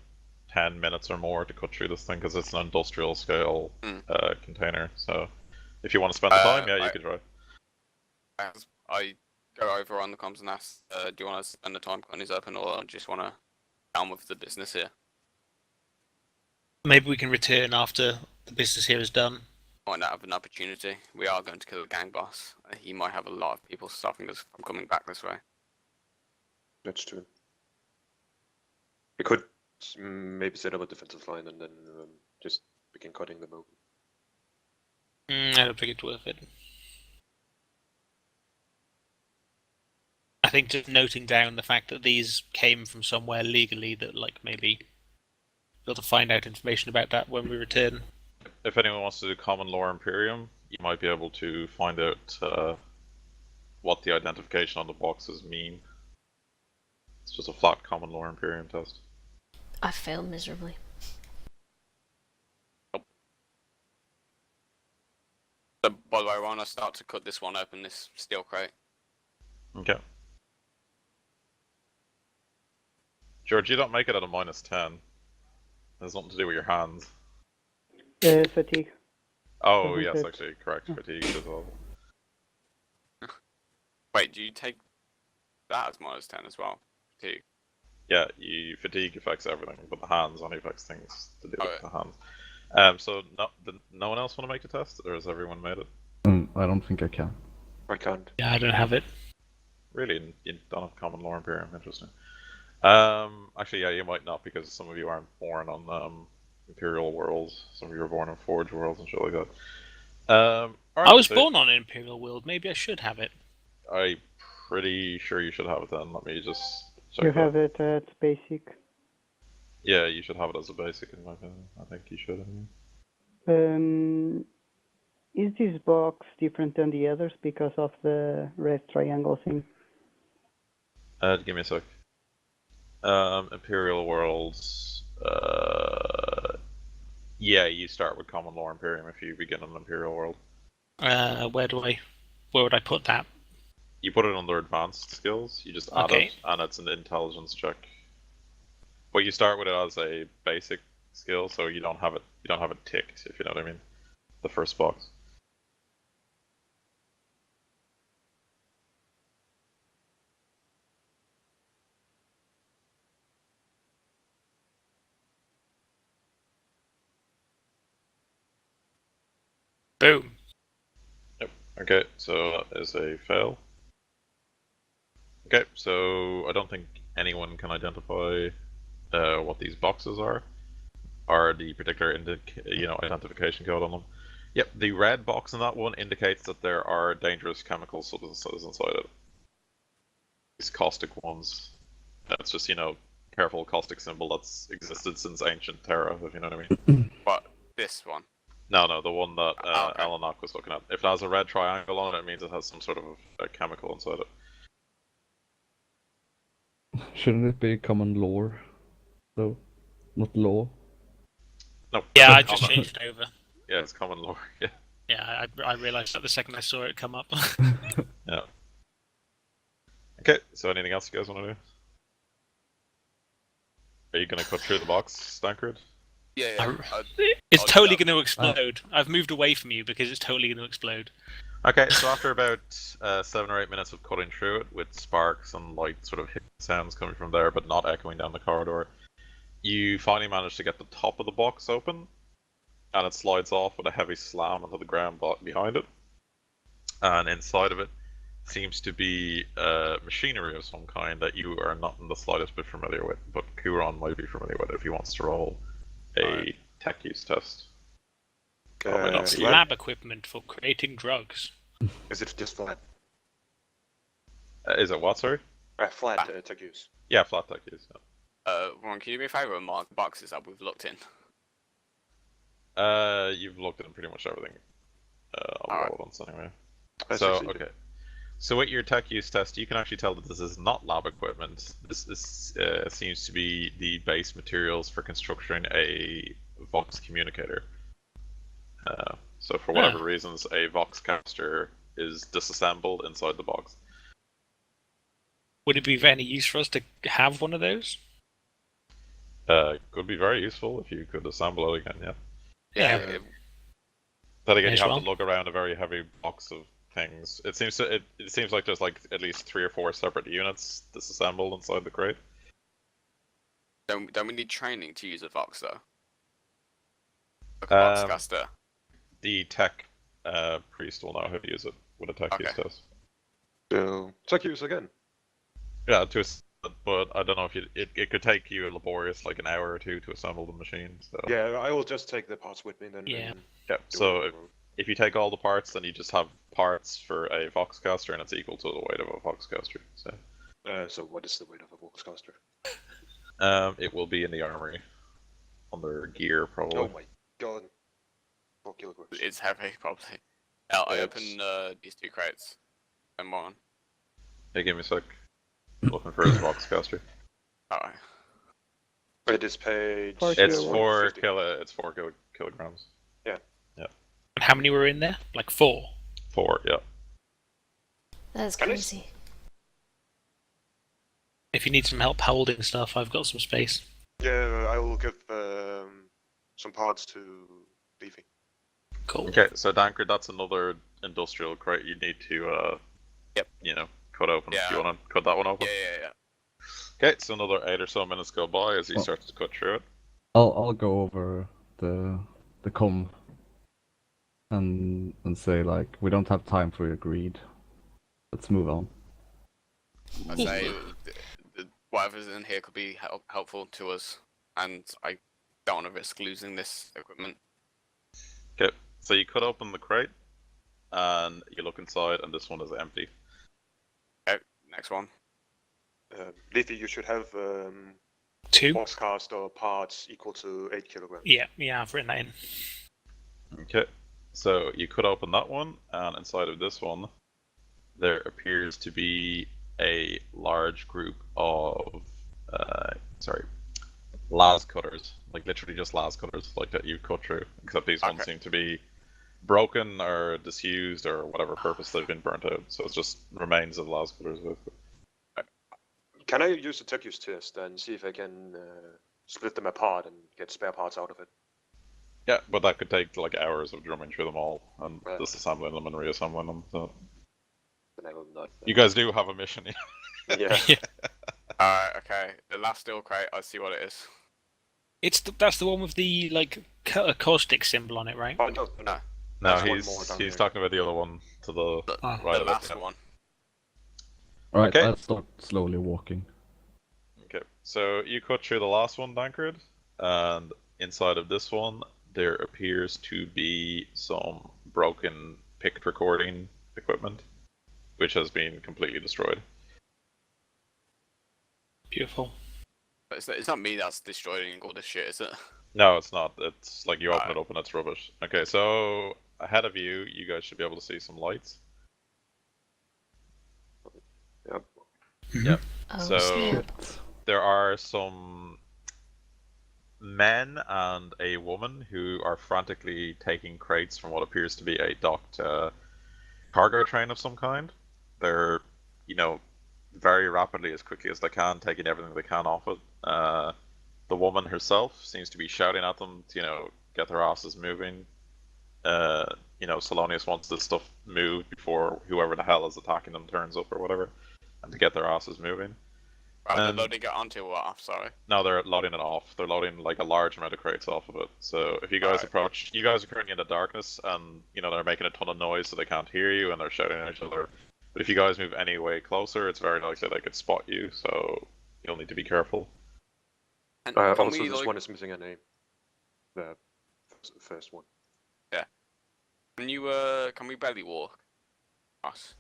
10 minutes or more to cut through this thing because it's an industrial scale container. So if you want to spend the time, yeah, you could try. I go over on the comms and ask, do you want to spend the time cutting these open, or just want to get on with the business here? Maybe we can return after the business here is done. Might not have an opportunity. We are going to kill the gang boss. He might have a lot of people stopping us from coming back this way. That's true. We could maybe set up a defensive line and then just begin cutting them open. I don't think it's worth it. I think just noting down the fact that these came from somewhere legally, that maybe be able to find out information about that when we return. If anyone wants to do common law Imperium, you might be able to find out what the identification on the boxes mean. It's just a flat common law Imperium test. I failed miserably. So, by the way, I want to start to cut this one open, this steel crate. Okay. George, you don't make it at a -10. There's nothing to do with your hands. Fatigue. Oh, Doesn't yes, it? actually, correct. Fatigue as well. Wait, do you take that as -10 as well? Fatigue. Yeah, fatigue affects everything, but the hands only affects things to do with Okay. the hands. So no one else want to make the test, or has everyone made it? I don't think I can. I can't. Yeah, I don't have it. Really, you don't have common law Imperium. Interesting. Actually, yeah, you might not because some of you aren't born on Imperial worlds. Some of you are born on Forge worlds and shit like that. I was born on an Imperial world. Maybe I should have it. I'm pretty sure you should have it then. Let me just check. You that. have it at basic. Yeah, you should have it as a basic in my opinion. I think you should. Is this box different than the others because of the red triangle thing? Give me a sec. Imperial worlds. Yeah, you start with common law Imperium if you begin an Imperial world. Where would I put that? You put it under advanced skills. You just add Okay. it, and it's an intelligence check. But you start with it as a basic skill, so you don't have it. You don't have it ticked, if you know what I mean. The first box. Boom. Okay, so that is a fail. Okay, so I don't think anyone can identify what these boxes are, or the particular identification code on them. Yep, the red box in that one indicates that there are dangerous chemical substances inside it. These caustic ones. That's just, careful caustic symbol that's existed since ancient Terra, if you know what I mean. But this one. No, the one that Okay. Elenak was looking at. If it has a red triangle on it, it means it has some sort of a chemical inside it. Shouldn't it be common lore, though? Not law? No. Yeah, I just changed it over. Yeah, it's common lore. Yeah. Yeah, I realised that the second I saw it come up. Yeah. Okay, so anything else you guys want to do? Are you going to cut through the box, Stankard? Yeah. It's I'll totally do going to explode. I've moved away from you because it's totally going to explode. Okay, so after about 7 or 8 minutes of cutting through it with sparks and light sort of hit sounds coming from there, but not echoing down the corridor, you finally manage to get the top of the box open, and it slides off with a heavy slam onto the ground behind it. And inside of it seems to be machinery of some kind that you are not in the slightest bit familiar with, but Kuron might be familiar with if he wants to roll a tech use test. Probably not It's for you. lab equipment for creating drugs. Is it just flat? Is it what, sorry? Flat tech use. Yeah, flat tech use. Ron, can you do me a favour and mark boxes that we've looked in? You've looked at pretty much everything. Of Alright. relevance anyway. I So, succeeded. okay. So with your tech use test, you can actually tell that this is not lab equipment. This seems to be the base materials for constructing a Vox communicator. So for whatever reasons, a Vox caster is disassembled inside the box. Would it be of any use for us to have one of those? Could be very useful if you could assemble it again, yeah. Yeah. But again, May you as have well. to look around a very heavy box of things. It seems like there's like at least 3 or 4 separate units disassembled inside the crate. Don't we need training to use a Vox though? Like a Vox caster. The tech priest will know how to use it with a tech use Okay. test. So tech use again. Yeah, but I don't know if it could take you a laborious like an hour or 2 to assemble the machine. So Yeah, I will just take the parts with me then. Yeah. and yeah. do So it. if you take all the parts, then you just have parts for a Voxcaster, and it's equal to the weight of a Voxcaster. So So what is the weight of a Voxcaster? it will be in the armory under gear probably. Oh my god. 4 kilograms. It's heavy, probably. I Yeah, open these 2 crates. And one. Hey, give me a sec. Looking for his Voxcaster. Alright. It is page. Four It's kilograms. 4 kilograms. And how many were in there? Like 4. 4, yeah. That's Can I crazy. If you need some help holding stuff, I've got some space. Yeah, I will give some parts to Leafy. Cool. Okay, so Dankard, that's another industrial crate you need to, Yep. Cut open. Yeah. Do you want to cut that one open? Yeah. Okay, so another 8 or so minutes go by as he Oh. starts to cut through it. I'll go over the comm and say like, we don't have time for your greed. Let's move on. I say whatever's in here could be helpful to us, and I don't want to risk losing this equipment. Okay, so you cut open the crate, and you look inside, and this one is empty. Okay, next one. Leafy, you should have 2? Voxcaster parts equal to 8 kilograms. Yeah, I've written that in. Okay, so you cut open that one, and inside of this one, there appears to be a large group of, las cutters, like literally just las cutters, like that you've cut through, except these ones Okay. seem to be broken or disused or whatever purpose they've been burnt out, so it's just remains of las cutters with. Can I use the tech use test and see if I can split them apart and get spare parts out of it? Yeah, but that could take like hours of drumming through them all and Right. disassembling them and reassembling them. So Then I will not. you guys do have a mission. Yeah. Alright, okay. The last steel crate, I see what it is. That's the one with the like caustic symbol on it, right? Oh, no. No, There's one more down he's there. talking about the other one to the The, Ah. right the of it. last one. Alright, Okay. I'll start slowly walking. Okay, so you cut through the last one, Dankard, and inside of this one, there appears to be some broken picked recording equipment, which has been completely destroyed. Beautiful. But it's not me that's destroying all this shit, is it? No, it's not. It's like you open Alright. it up and it's rubbish. Okay, so ahead of you, you guys should be able to see some lights. Yep. Oh, So- snap. Shit. There are some men and a woman who are frantically taking crates from what appears to be a docked cargo train of some kind. They're, very rapidly, as quickly as they can, taking everything they can off it. The woman herself seems to be shouting at them to, get their asses moving. Selonius wants this stuff moved before whoever the hell is attacking them turns up or whatever, and to get their asses moving. Right, they're And- loading it onto or off, sorry. No, they're loading it off. They're loading like a large amount of crates off of it. So if you guys Alright. approach, you guys are currently in the darkness, and they're making a ton of noise, so they can't hear you, and they're shouting at each other. But if you guys move any way closer, it's very likely they could spot you. So you'll need to be careful. And can Also, we, this like, one is missing a name. The first one. can we belly walk? Us.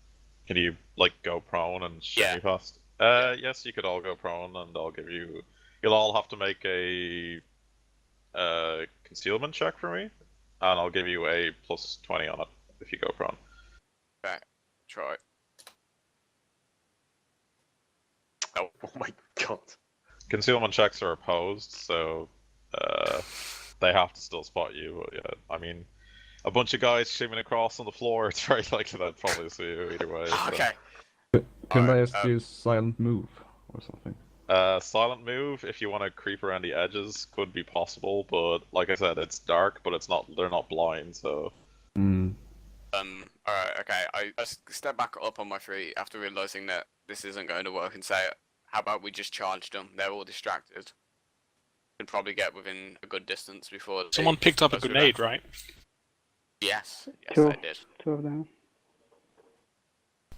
Can you go prone and shimmy past? Yes, you could all go prone, and I'll give you. You'll all have to make a concealment check for me, and I'll give you a +20 on it if you go prone. Okay, try. Oh my god. Concealment checks are opposed, so they have to still spot you. But yeah, I mean, a bunch of guys shimming across on the floor, it's very likely they'd probably see you either way. So. Okay. Can I Alright, just use silent move or something? Silent move, if you want to creep around the edges, could be possible, but like I said, it's dark, but it's not. They're not blind, so. Alright, okay. I step back up on my feet after realizing that this isn't going to work and say, how about we just charge them? They're all distracted. Could probably get within a good distance before. Someone picked up a grenade, right? Yes, Two. I did. 2 of them.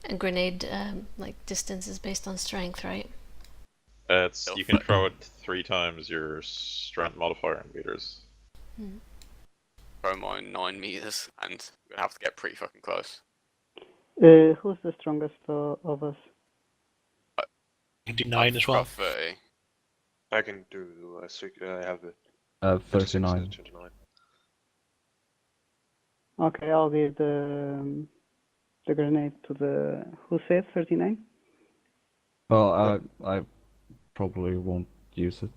A grenade, distance is based on strength, right? You can throw it 3 times your strength modifier in meters. Throw mine 9 meters, and we'd have to get pretty fucking close. Who's the strongest of us? You can do 9 as well. Got 30. I can do I have it. 39. 39. Okay, I'll give the grenade to the. Who said 39? Well, I probably won't use it.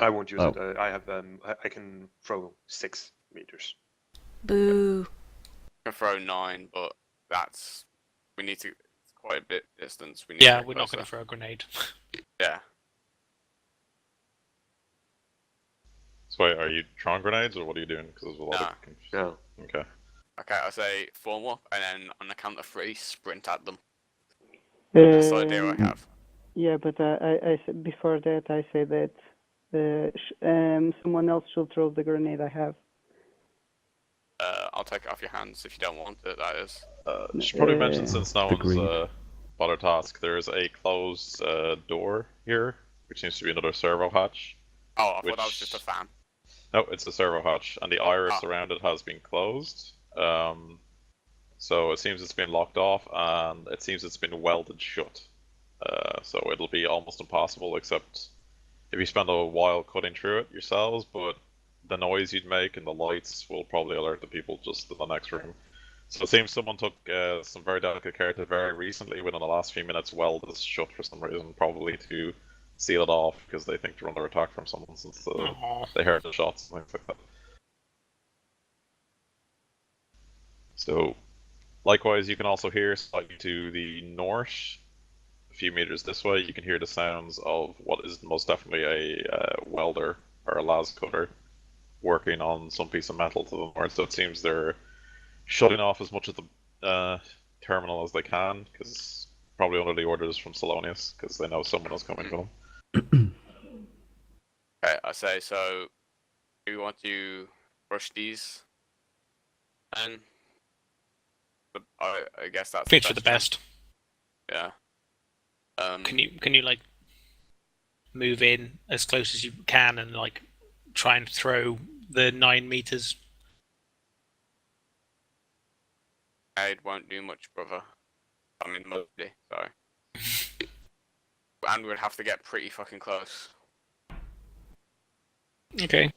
I won't use Oh. it. I have I can throw 6 meters. Boo. I can throw 9, but we need to. It's quite a bit distance. We need Yeah, to we're not going to throw a grenade. Yeah. So wait, are you throwing grenades, or what are you doing? Because there's a lot Nah. of. No. Okay. Okay, I say form up, and then on the count of 3, sprint at them. That's the idea I have. Yeah, but I said before that I say that someone else should throw the grenade I have. I'll take it off your hands if you don't want it. That is. Should probably mention, since no one's Agreed. bothered to ask, there's a closed door here, which seems to be another servo hatch. Oh, I thought that was Which- just a fan. No, it's a servo hatch, and the iris Ah. around it has been closed. So it seems it's been locked off, and it seems it's been welded shut. So it'll be almost impossible, except if you spend a while cutting through it yourselves, but the noise you'd make and the lights will probably alert the people just in the next room. So it seems someone took some very delicate care to very recently, within the last few minutes, weld this shut for some reason, probably to seal it off because they think they're under attack from someone since Aw. they heard the shots and things like that. So, likewise, you can also hear slightly to the north, a few meters this way, you can hear the sounds of what is most definitely a welder or a las cutter working on some piece of metal to the north. So it seems they're shutting off as much of the terminal as they can, because probably under the orders from Selonius, because they know someone is coming for them. Okay, I say so. Do you want to rush these? And I guess that's. Fits for the best. Yeah. Can you like move in as close as you can and like try and throw the 9 meters? It won't do much, brother. I mean, mostly. Sorry. And we'd have to get pretty fucking close. Okay.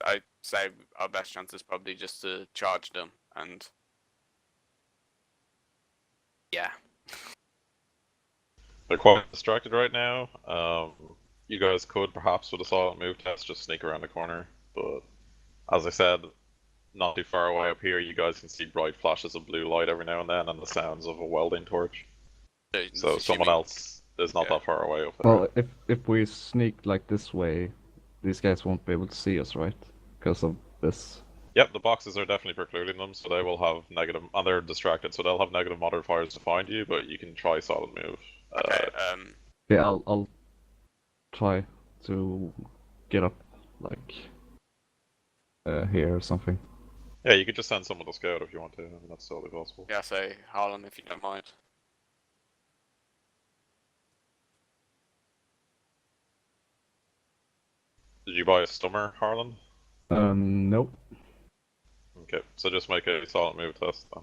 I'd say our best chance is probably just to charge them, and yeah. They're quite distracted right now. You guys could perhaps, with a silent move test, just sneak around the corner, but as I said, not too far away up here, you guys can see bright flashes of blue light every now and then, and the sounds of a welding torch. So someone else is not that far away up there. Well, if we sneak like this way, these guys won't be able to see us, right? because of this. Yep, the boxes are definitely precluding them, so they will have negative, and they're distracted, so they'll have negative modifiers to find you, but you can try solid move. Okay. Yeah, I'll try to get up like here or something. Yeah, you could just send someone to scout if you want to. I mean, that's totally possible. Yeah, say Harlan if you don't mind. Did you buy a stummer, Harlan? Nope. Okay, so just make a solid move test then.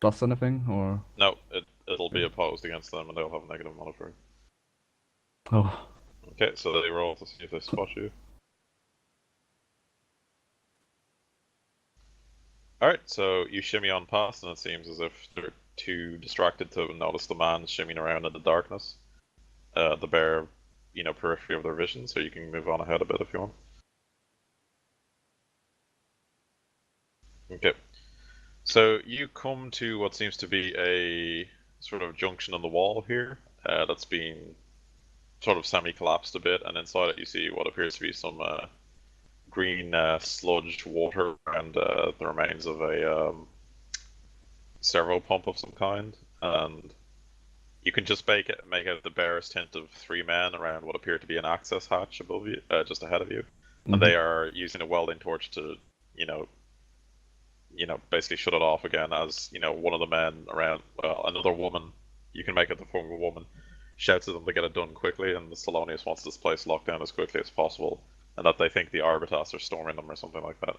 Plus anything or? No, it'll be opposed against them, and they'll have a negative modifier. Oh. Okay, so they roll to see if they spot you. Alright, so you shimmy on past, and it seems as if they're too distracted to notice the man shimmying around in the darkness. The bare, periphery of their vision, so you can move on ahead a bit if you want. Okay. So you come to what seems to be a sort of junction on the wall here that's been sort of semi-collapsed a bit, and inside it you see what appears to be some green sludged water and the remains of a servo pump of some kind, and you can just make out the barest hint of three men around what appear to be an access hatch above you, just ahead of you, and they are using a welding torch to, basically shut it off again as, one of the men around, another woman, you can make it the form of a woman, shouts at them to get it done quickly, and the Selonius wants this place locked down as quickly as possible, and that they think the Arbitas are storming them or something like that.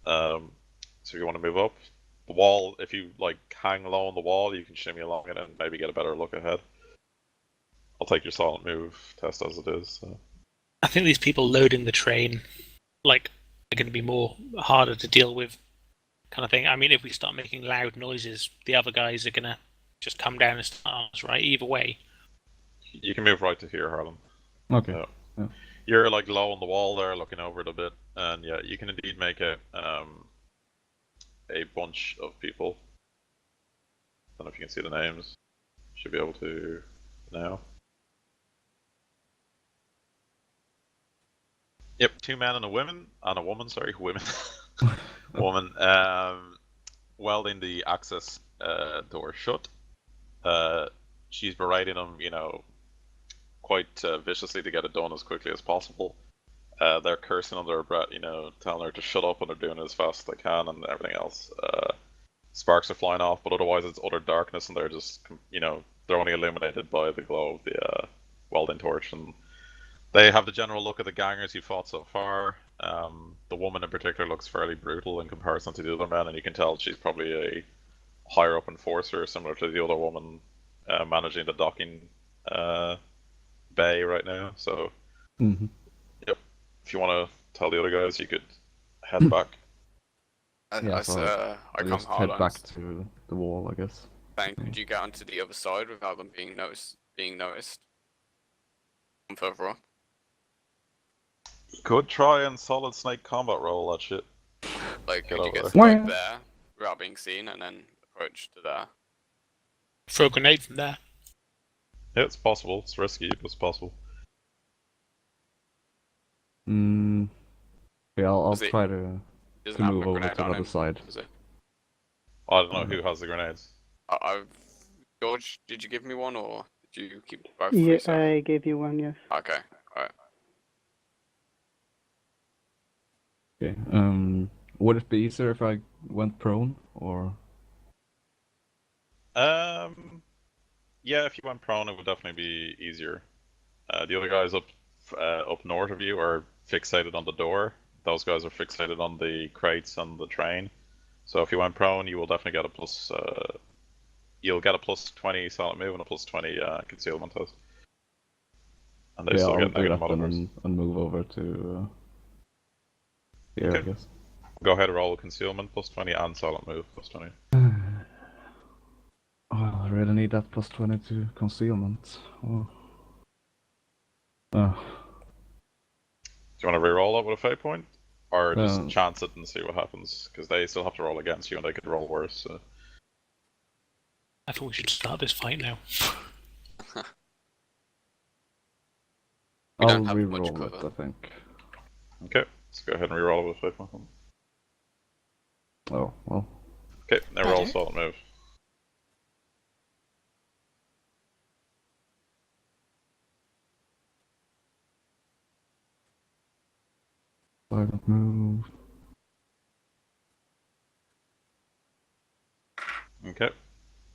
So if you want to move up, the wall, if you hang low on the wall, you can shimmy along it and maybe get a better look ahead. I'll take your solid move test as it is. So. I think these people loading the train, are going to be more harder to deal with, kind of thing. I mean, if we start making loud noises, the other guys are going to just come down and start us, right? Either way. You can move right to here, Harlan. Okay. So, yeah. You're low on the wall there, looking over it a bit, and yeah, you can indeed make a bunch of people. I don't know if you can see the names. Should be able to now. Yep, two men and a woman. Women. Woman. Welding the access door shut. She's berating them, quite viciously to get it done as quickly as possible. They're cursing under her breath, telling her to shut up, and they're doing it as fast as they can, and everything else. Sparks are flying off, but otherwise it's utter darkness, and they're just, they're only illuminated by the glow of the welding torch, and they have the general look of the gangers you fought so far. The woman in particular looks fairly brutal in comparison to the other men, and you can tell she's probably a higher up enforcer, similar to the other woman managing the docking bay right now. So, yep. If you want to tell the other guys, you could head back. I come just hard head on. back to the wall, I guess. Could you get onto the other side without them being noticed? Come further up. You could try and solid snake combat roll that shit. Could you get there. there without being seen, and then approach to there? Throw a grenade from there. Yeah, it's possible. It's risky, but it's possible. Yeah, I'll try to move over to the other side. I don't know who has the grenades. George, did you give me one, or did you keep both? Yeah, I gave you one, yes. Okay, alright. Okay. Would it be easier if I went prone, or? Yeah, if you went prone, it would definitely be easier. The other guys up north of you are fixated on the door. Those guys are fixated on the crates and the train. So if you went prone, you will definitely get a plus. You'll get a plus 20 solid move and a plus 20 concealment test. And they still I'll get do negative that modifiers. and move over to here, Okay. I guess. Go ahead and roll concealment plus 20 and solid move plus 20. Oh, I really need that plus 20 to concealment. Oh. Oh. Do you want to re-roll that with a fate point? Or just chance it and see what happens? Because they still have to roll against you and they could roll worse. So. I think we should start this fight now. I'll re-roll it, I think. Okay, Let's go ahead and reroll it with fate point. Oh, well. Okay, now roll Better. solid move. Silent move. Okay.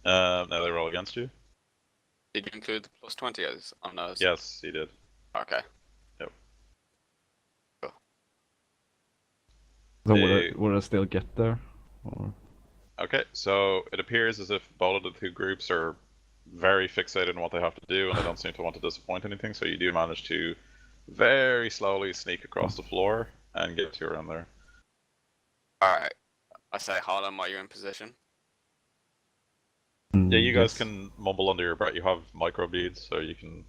Now they roll against you. Did you include the plus 20 as on those? Yes, he did. Okay. So They- would I still get there? Or... Okay, so it appears as if both of the two groups are very fixated on what they have to do, and they don't seem to want to disappoint anything. So you do manage to very slowly sneak across the floor and get to around there. Alright. I say, Harlem, are you in position? Yeah, you guys yes. can mumble under your breath. You have micro beads, so you can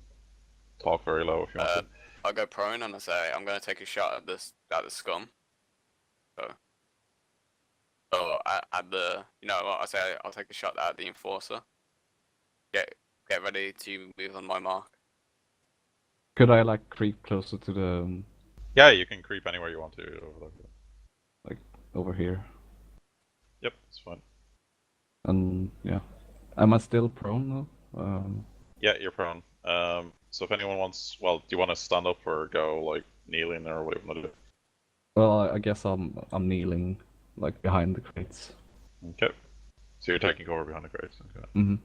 talk very low if you want to. I'll go prone and I say, I'm going to take a shot at the scum. So at the, you know what, I say I'll take a shot at the enforcer. Get ready to move on my mark. Could I like creep closer to the Yeah, you can creep anywhere you want to over there. over here? Yep, it's fine. And yeah, am I still prone though? Yeah, you're prone. So if anyone wants, well, do you want to stand up or go like kneeling or what do you want to do? Well, I guess I'm kneeling like behind the crates. Okay. So you're taking cover behind the crates. Okay. Mm-hmm.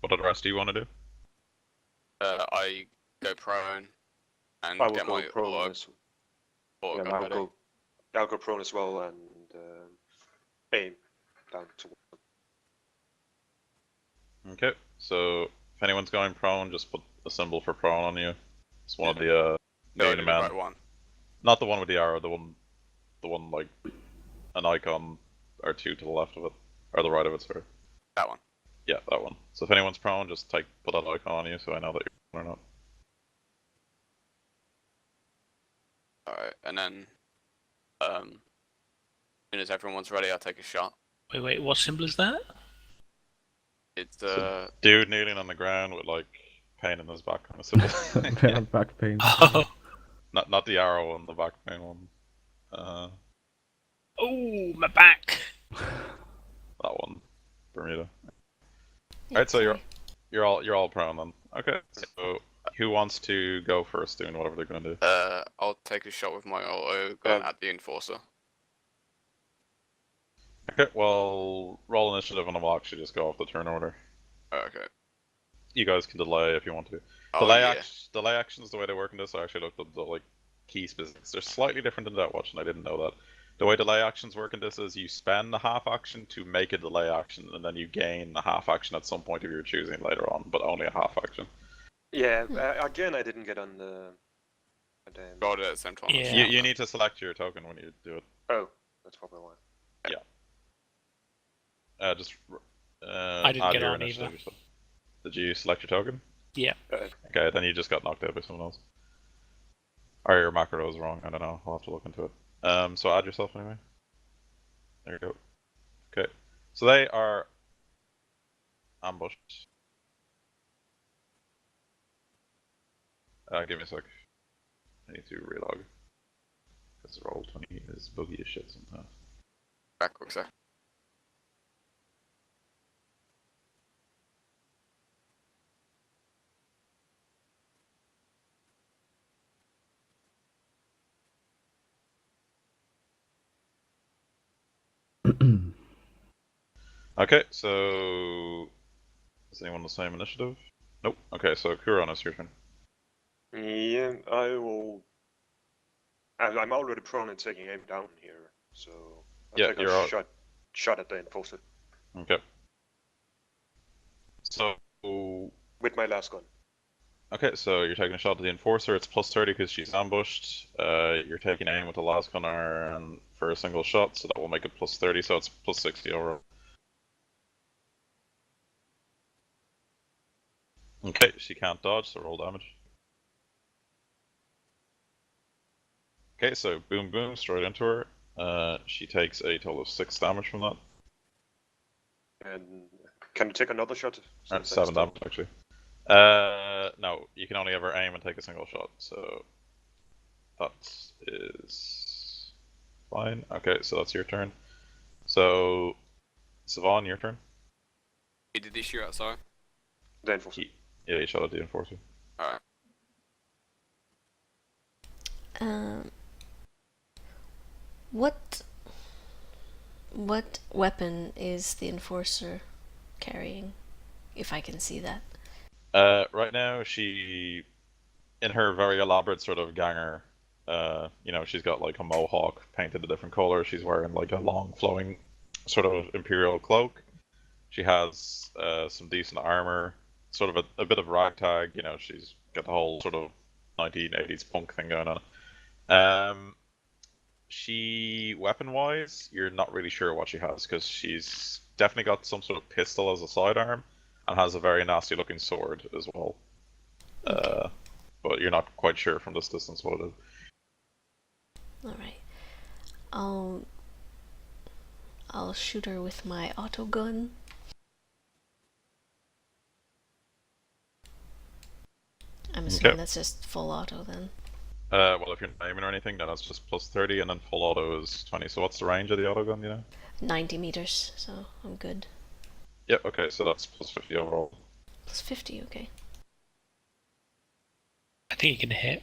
What the rest do you want to do? I go prone and I will get go my prone auto as gun yeah, ready. I'll go prone as well and aim down to. Okay. So if anyone's going prone, just put a symbol for prone on you. It's one of the No, I main did the men. right one. Not the one with the arrow. The one like an icon or two to the left of it, or the right of it. Sorry. That one. Yeah, that one. So if anyone's prone, just put that icon on you, so I know that you're prone or not. Alright, and then as soon as everyone's ready, I'll take a shot. Wait, what symbol is that? It's So dude kneeling on the ground with like pain in his back on a symbol. Yeah, back pain. Oh, Not the arrow one, the back pain one. oh, my back. That one, Bermuda. Alright, so you're all prone then. Okay, so who wants to go first doing whatever they're gonna do? I'll take a shot with my auto gun at the enforcer. Okay, well, roll initiative and I'll actually just go off the turn order. Okay. You guys can delay if you want to. Oh, Delay yeah. actions, the way they work in this, I actually looked up the like key specifics. They're slightly different than that watch, and I didn't know that. The way delay actions work in this is you spend a half action to make a delay action, and then you gain a half action at some point if you're choosing later on, but only a half action. Yeah, again, I didn't get on the. Got it at the same time. Yeah. You need to select your token when you do it. Oh, that's probably why. I didn't add get your on initiative either. yourself. Did you select your token? Yeah. Okay, then you just got knocked out by someone else. Or your macro was wrong, I don't know, I'll have to look into it. So add yourself anyway. There you go. Okay, so they are ambushed. Give me a sec. I need to relog. Because roll 20 is buggy as shit sometimes. Back quick sec. Okay, so is anyone the same initiative? Nope. Okay, so Kuron, it's your turn. Yeah, I will. I'm already prone and taking aim down here, so I'll Yeah, take you're a out. shot at the enforcer Okay. So with my last gun. okay, so you're taking a shot at the enforcer. It's plus 30 because she's ambushed. You're taking aim with the last gunner and for a single shot, so that will make it plus 30. So it's plus 60 overall. Okay, she can't dodge, so roll damage. Okay, so boom, boom, straight into her. She takes a total of 6 damage from that. And can you take another shot? That's Since I 7 still- damage actually. No, you can only ever aim and take a single shot. So That is fine. Okay, so that's your turn. So, Savon, your turn. Who did he shoot at, sorry? The enforcer. Yeah, you shot at the enforcer. Alright. What weapon is the enforcer carrying? If I can see that. Right now, she, in her very elaborate sort of ganger, she's got like a mohawk painted a different color. She's wearing like a long flowing sort of imperial cloak. She has some decent armor, sort of a bit of ragtag. She's got the whole sort of 1980s punk thing going on. She, weapon-wise, you're not really sure what she has, because she's definitely got some sort of pistol as a sidearm, and has a very nasty-looking sword as well. Okay. But you're not quite sure from this distance what it is. Alright. I'll shoot her with my auto gun. I'm assuming Okay. that's just full auto then. Well, if you're not aiming or anything, then that's just plus 30, and then full auto is 20. So what's the range of the auto gun, 90 meters, so I'm good. Yep, okay, so that's plus 50 overall. Plus 50, okay. I think you can hit.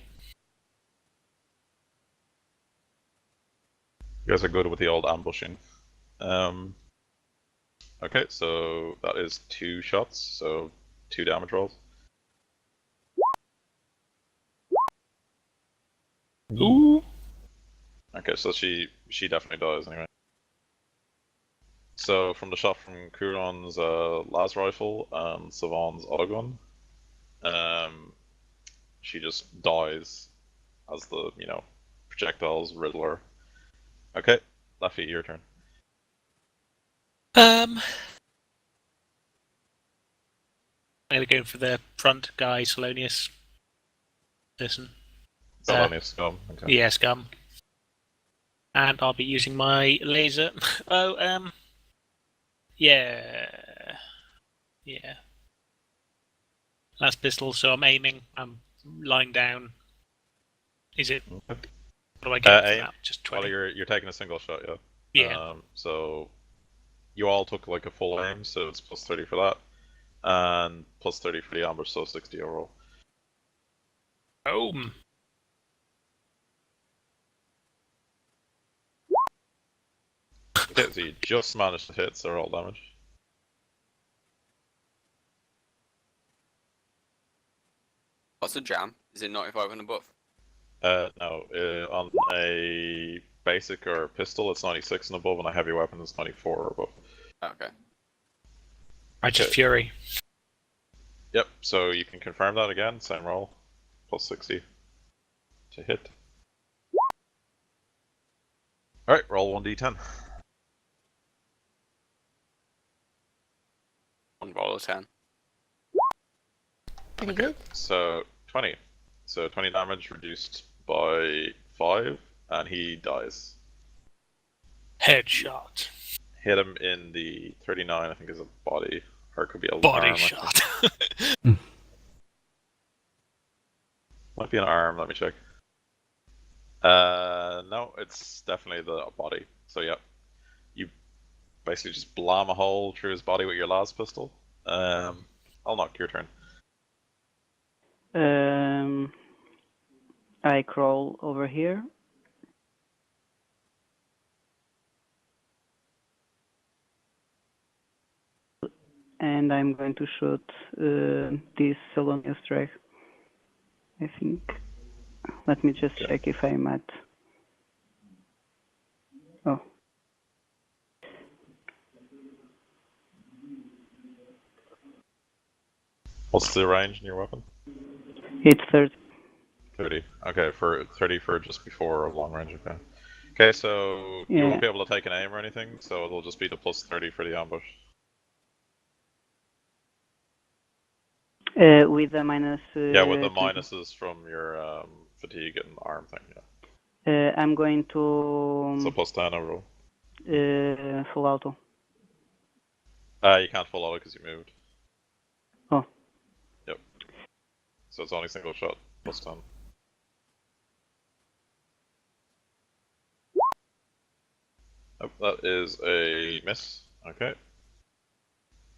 You guys are good with the old ambushing. Okay, so that is 2 shots, so 2 damage rolls. Ooh. Okay, so she definitely dies anyway. So from the shot from Kuron's las rifle and Savon's autogun, she just dies as the projectiles riddle her. Okay, Laffy, your turn. I'm gonna go for the front guy, Selonius. Listen. Selonius scum. Okay. Yeah, scum. And I'll be using my laser. Yeah. That's pistol, so I'm aiming. I'm lying down. Is it? Okay. What do I get for Aim. that? Just 20. Well, you're taking a single shot, yeah. Yeah. So you all took like a full aim, so it's plus 30 for that, and plus 30 for the ambush, so 60 overall. Boom. Okay, so you just managed to hit, so roll damage. What's the jam? Is it 95 and above? No, on a basic or pistol, it's 96 and above, and a heavy weapon is 94 or above. Okay. Righteous Okay. Fury. Yep, so you can confirm that again, same roll, plus 60 to hit. Alright, roll 1d10. One roll of 10. Pretty Okay, good. so 20. So 20 damage reduced by 5, and he dies. Headshot. Hit him in the 39, I think is a body, or it could be a Body arm, shot. Might be an arm, let me check. No, it's definitely the body. So yeah, you basically just blam a hole through his body with your las pistol. I'll knock your turn. I crawl over here. And I'm going to shoot this Selonius drag. I think. Let me just Okay. check if I'm at. Oh. What's the range in your weapon? It's 30. 30. Okay, for 30 for just before a long range, okay. Okay, so you Yeah. won't be able to take an aim or anything, so it'll just be the plus 30 for the ambush. With the minus. Yeah, with the 20. minuses from your fatigue and arm thing, yeah. I'm going to So plus 10 overall. full auto. You can't full auto because you moved. Oh. Yep. So it's only single shot, plus 10. Oh, that is a miss. Okay.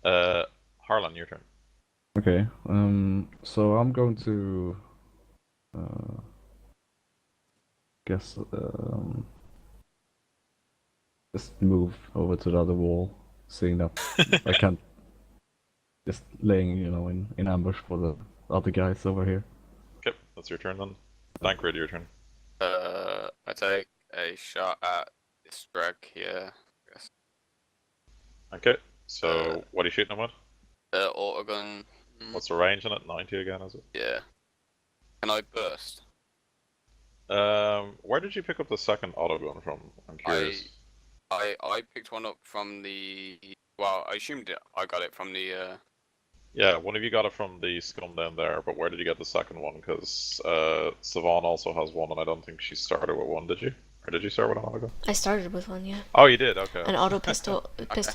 Harlan, your turn. Okay. So I'm going to guess just move over to the other wall, seeing that I can't just laying, in ambush for the other guys over here. Okay, that's your turn then. Dankred, your turn. I take a shot at this drag here. I guess. Okay, so what are you shooting him with? Autogun. What's the range on it? 90 again, is it? Yeah. Can I burst? Where did you pick up the second autogun from? I'm curious. I picked one up from the. Well, I assumed I got it from the. Yeah, one of you got it from the scum down there, but where did you get the second one? Because Savon also has one, and I don't think she started with one, did you? Or did you start with an autogun? I started with one, yeah. Oh, you did? Okay. An auto pistol,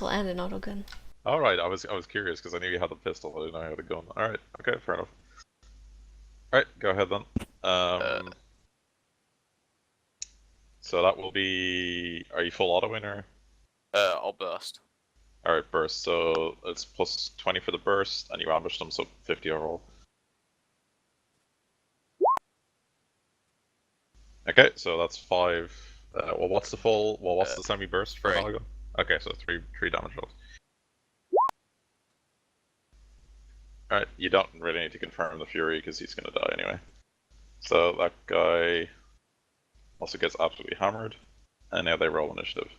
and an auto gun. Alright, I was curious, because I knew you had the pistol, I didn't know you had a gun. Alright, okay, fair enough. Alright, go ahead then. So that will be... Are you full auto in, or...? I'll burst. Alright, burst. So it's plus 20 for the burst, and you ambush them, so 50 overall. Okay, so that's 5. Well, what's the full? Well, what's the semi-burst for an 3. autogun? Okay, so 3 damage rolls. Alright, you don't really need to confirm the Fury because he's gonna die anyway. So that guy also gets absolutely hammered, and now they roll initiative.